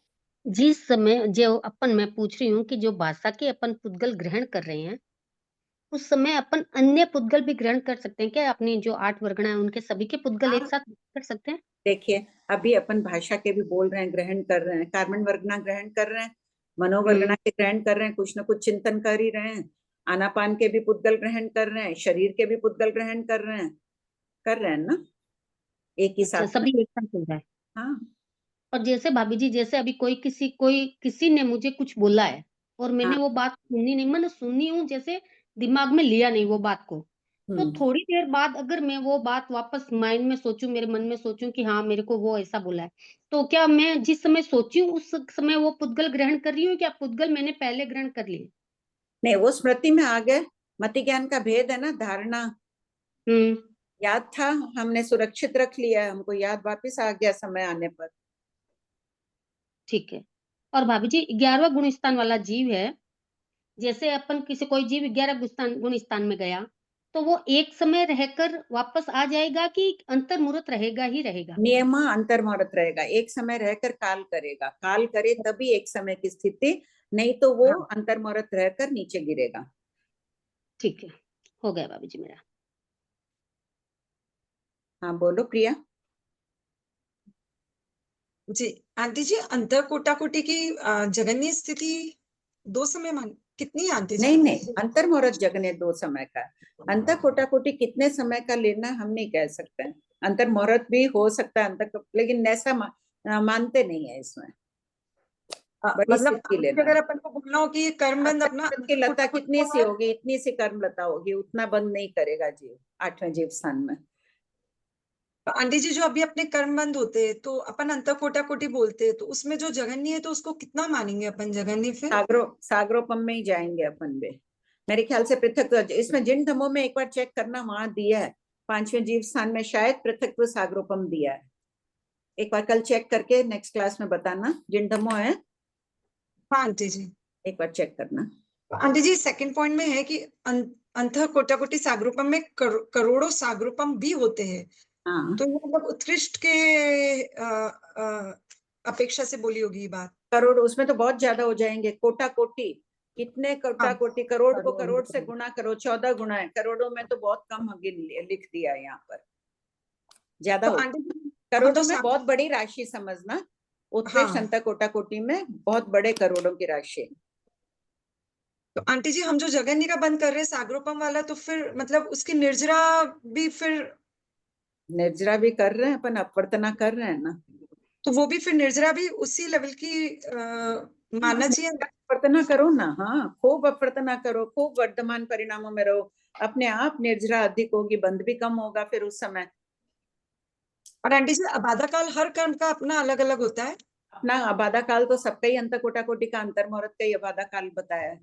जिस समय जो अपन मैं पूछ रही हूँ कि जो भाषा के अपन पुद्गल ग्रहण कर रहे हैं उस समय अपन अन्य पुद्गल भी ग्रहण कर सकते हैं क्या? अपनी जो 8 वर्गणा है उनके सभी के पुद्गल एक साथ कर सकते हैं? देखिए अभी अपन भाषा के भी बोल रहे हैं, ग्रहण कर रहे हैं, कार्बन वर्गना ग्रहण कर रहे हैं, मनोवर्गना के ग्रहण कर रहे हैं, कुछ न कुछ चिंतन कर ही रहे हैं, आनापान के भी पुद्गल ग्रहण कर रहे हैं, शरीर के भी पुद्गल ग्रहण कर रहे हैं ना, एक ही अच्छा, साथ सभी एक साथ हो रहा है। हाँ। और जैसे भाभी जी, जैसे अभी कोई किसी ने मुझे कुछ बोला है और मैंने हाँ। वो बात सुनी नहीं, मैंने सुनी हूँ जैसे दिमाग में लिया नहीं वो बात को। तो थोड़ी देर बाद अगर मैं वो बात वापस माइंड में सोचूं, मेरे मन में सोचूं कि हाँ मेरे को वो ऐसा बोला है, तो क्या मैं जिस समय सोची हूँ उस समय वो पुद्गल ग्रहण कर रही हूँ, क्या पुद्गल मैंने पहले ग्रहण कर लिए? नहीं, वो स्मृति में आ गए। मति ज्ञान का भेद है ना, धारणा याद था, हमने सुरक्षित रख लिया, हमको याद वापस आ गया समय आने पर। ठीक है। और भाभी जी 11वां गुण स्थान वाला जीव है, जैसे अपन किसी कोई जीव 11 गुण स्थान में गया तो वो एक समय रहकर वापस आ जाएगा कि अंतर मुहूर्त रहेगा ही रहेगा? नियम अंतर मुहूर्त रहेगा, एक समय रहकर काल करेगा, काल करे तभी एक समय की स्थिति, नहीं तो वो अंतर मुहूर्त रहकर नीचे गिरेगा। ठीक है, हो गया भाभी जी मेरा। हाँ बोलो प्रिया। जी आंटी जी, अंतर कोटि की जगन्य स्थिति 2 समय मान कितनी आंटी जी? नहीं नहीं, अंतर मुहूर्त जगने 2 समय का, अंतर कोटि कितने समय का लेना हम नहीं कह सकते हैं। अंतर मुहूर्त भी हो सकता है अंतर, लेकिन ऐसा मानते नहीं है इसमें। बड़ी मतलब स्थिति लेना अगर अपन को बोलना हो कि कर्म बंद अपना की लता कितनी सी होगी, इतनी सी कर्म लता होगी, उतना बंद नहीं करेगा जीव 8वें जीव स्थान में। आंटी जी जो अभी अपने कर्म बंद होते हैं तो अपन अंतर कोटि बोलते हैं, तो उसमें जो जगन्य है तो उसको कितना मानेंगे अपन जगन्य? फिर सागरोपम में ही जाएंगे अपन भी, मेरे ख्याल से पृथक। इसमें जिन धमों में एक बार चेक करना, वहां दिया है 5वें जीव स्थान में शायद पृथक सागरोपम दिया है। एक बार कल चेक करके नेक्स्ट क्लास में बताना जिन धमों है। हाँ आंटी जी, एक बार चेक करना। आंटी जी सेकंड पॉइंट में है कि अंतः कोटि सागरूपम में करोड़ों सागरूपम भी होते हैं। हाँ, तो ये मतलब उत्कृष्ट के अपेक्षा से बोली होगी ये बात। करोड़ उसमें तो बहुत ज्यादा हो जाएंगे, कोटा कोटि, कितने कोटा कोटि, करोड़ को करोड़ से गुणा करो, 14 गुना है, करोड़ों में तो बहुत कम लिख दिया है यहाँ पर, ज्यादा तो हो। आंटी जी करोड़ों में बहुत बड़ी राशि समझना, उत्कृष्ट हाँ। अंतर कोटा कोटि में बहुत बड़े करोड़ों की राशि। तो आंटी जी हम जो जगन्य का बंद कर रहे हैं सागरोपम वाला, तो फिर मतलब उसकी निर्जरा भी फिर निर्जरा भी कर रहे हैं अपन, अपवर्तना कर रहे हैं ना, तो वो भी फिर निर्जरा भी उसी लेवल की मानना चाहिए। अपवर्तना करो ना। हाँ, खूब अपवर्तना करो, खूब वर्तमान परिणामों में रहो, अपने आप निर्जरा अधिक होगी, बंद भी कम होगा फिर उस समय। और आंटी जी अबाधा काल हर कर्म का अपना अलग अलग होता है। अपना अबाधा काल तो सबका ही अंतर कोटा कोटि का अंतर मुहूर्त का ही अबाधा काल बताया है।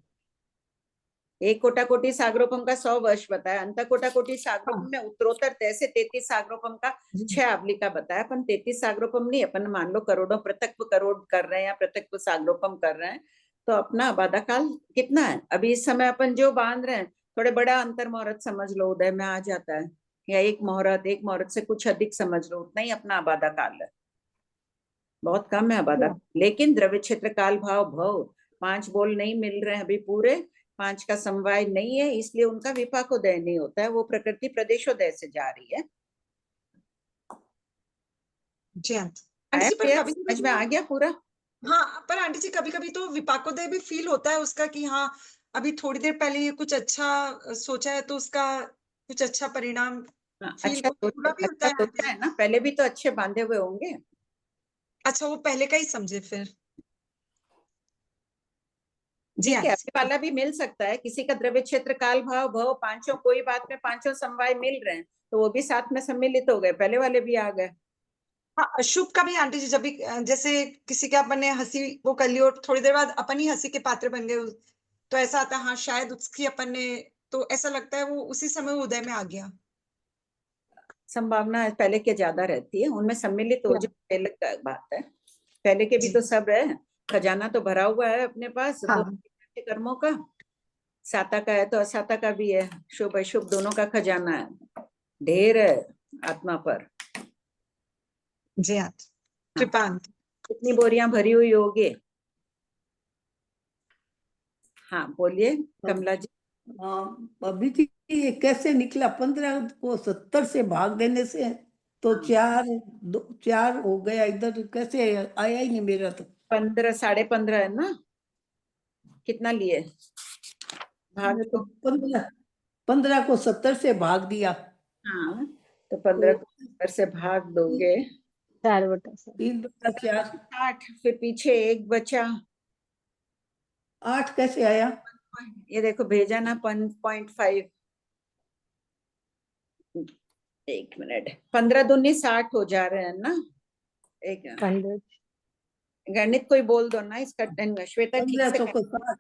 एक कोटा कोटि सागरोपम का 100 वर्ष बताया, अंतर कोटा कोटि सागरोपम में उत्तरोत्तर तैसे 33 सागरोपम का 6 आवलिका बताया। अपन 33 सागरोपम नहीं, अपन मान लो करोड़ों पृथक करोड़ कर रहे हैं या पृथक सागरोपम कर रहे हैं, तो अपना अबाधा काल कितना है अभी इस समय अपन जो बांध रहे हैं, थोड़े बड़ा अंतर मुहूर्त समझ लो, उदय में आ जाता है, या एक मुहूर्त से कुछ अधिक समझ लो, उतना ही अपना अबाधा काल है, बहुत कम है अबाधा। लेकिन द्रव्य क्षेत्र काल भाव भव 5 बोल नहीं मिल रहे हैं अभी पूरे, 5 का समवाय नहीं है, इसलिए उनका विपाकोदय नहीं होता है, वो प्रकृति प्रदेशोदय से जा रही है। जी आंटी जी, पर कभी समझ में आ गया पूरा? हाँ, पर आंटी जी कभी कभी तो विपाकोदय भी फील होता है उसका कि हाँ अभी थोड़ी देर पहले ये कुछ अच्छा सोचा है तो उसका कुछ अच्छा परिणाम अच्छा पूरा भी होता है। सोचा है ना, पहले भी तो अच्छे बांधे हुए होंगे। अच्छा, वो पहले का ही समझे फिर। ठीक है, अभी वाला भी मिल सकता है, किसी का द्रव्य क्षेत्र काल भाव भव पांचों, कोई बात में पांचों समवाय मिल रहे हैं तो वो भी साथ में सम्मिलित हो गए, पहले वाले भी आ गए। हाँ, अशुभ का भी आंटी जी जब भी जैसे किसी के अपन ने हंसी वो कर ली और थोड़ी देर बाद अपन ही हंसी के पात्र बन गए, तो ऐसा आता है हाँ शायद उसकी अपन ने, तो ऐसा लगता है वो उसी समय उदय में आ गया। संभावना पहले के ज्यादा रहती है, उनमें सम्मिलित हो जाए अलग बात है, पहले के भी तो सब है, खजाना तो भरा हुआ है अपने पास कर्मों का, साता का है तो असाता का भी है, शुभ अशुभ दोनों का खजाना है, ढेर है आत्मा पर। जी हाँ, कृपांत कितनी बोरियां भरी हुई होगी। हाँ बोलिए कमला जी। अभी जी ये कैसे निकला 15 को 70 से भाग देने से, तो 4 हो गया इधर, कैसे आया ही नहीं मेरा तो। 15 15.5 है ना, कितना लिए भाग तो 15 को 70 से भाग दिया। हाँ, तो 15 को 70 से भाग दोगे 4/7 3/4, 60, फिर पीछे 1 बचा, 8 कैसे आया? ये देखो भेजा ना 1.5, एक मिनट, 15 दूनी 60 हो जा रहे हैं ना। एक 100 गणित कोई बोल दो ना इसका, श्वेता ठीक 15 से तो को 7।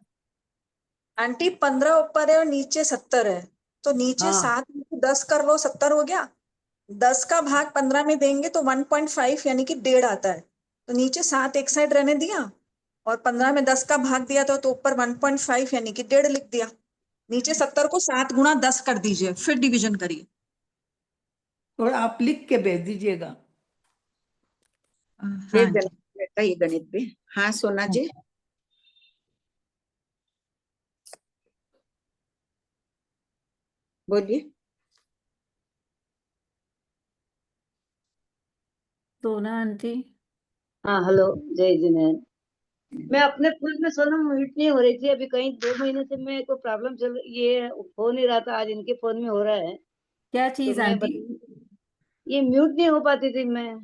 आंटी 15 ऊपर है और नीचे 70 है, तो नीचे हाँ 7 में 10 कर लो, 70 हो गया। 10 का भाग 15 में देंगे तो 1.5 यानी कि 1.5 आता है। तो नीचे 7 एक साइड रहने दिया और 15 में 10 का भाग दिया तो ऊपर 1.5 यानी कि 1.5 लिख दिया। नीचे 70 को 7 गुणा 10 कर दीजिए, फिर डिवीजन करिए। थोड़ा आप लिख के भेज दीजिएगा। ये हाँ गणित बेटा, ये गणित भी। हाँ सोना जी, बोलिए। सोना आंटी। हाँ हेलो, जय जिनेंद्र। मैं अपने फोन में सोना म्यूट नहीं हो रही थी अभी, कहीं 2 महीने से मैं को प्रॉब्लम चल ये हो नहीं रहा था, आज इनके फोन में हो रहा है। क्या तो चीज मैं आंटी? ये म्यूट नहीं हो पाती थी मैं।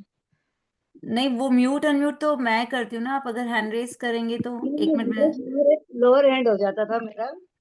नहीं, वो म्यूट अनम्यूट तो मैं करती हूँ ना, आप अगर हैंड रेस करेंगे तो एक मिनट में। लोअर हैंड हो जाता था मेरा।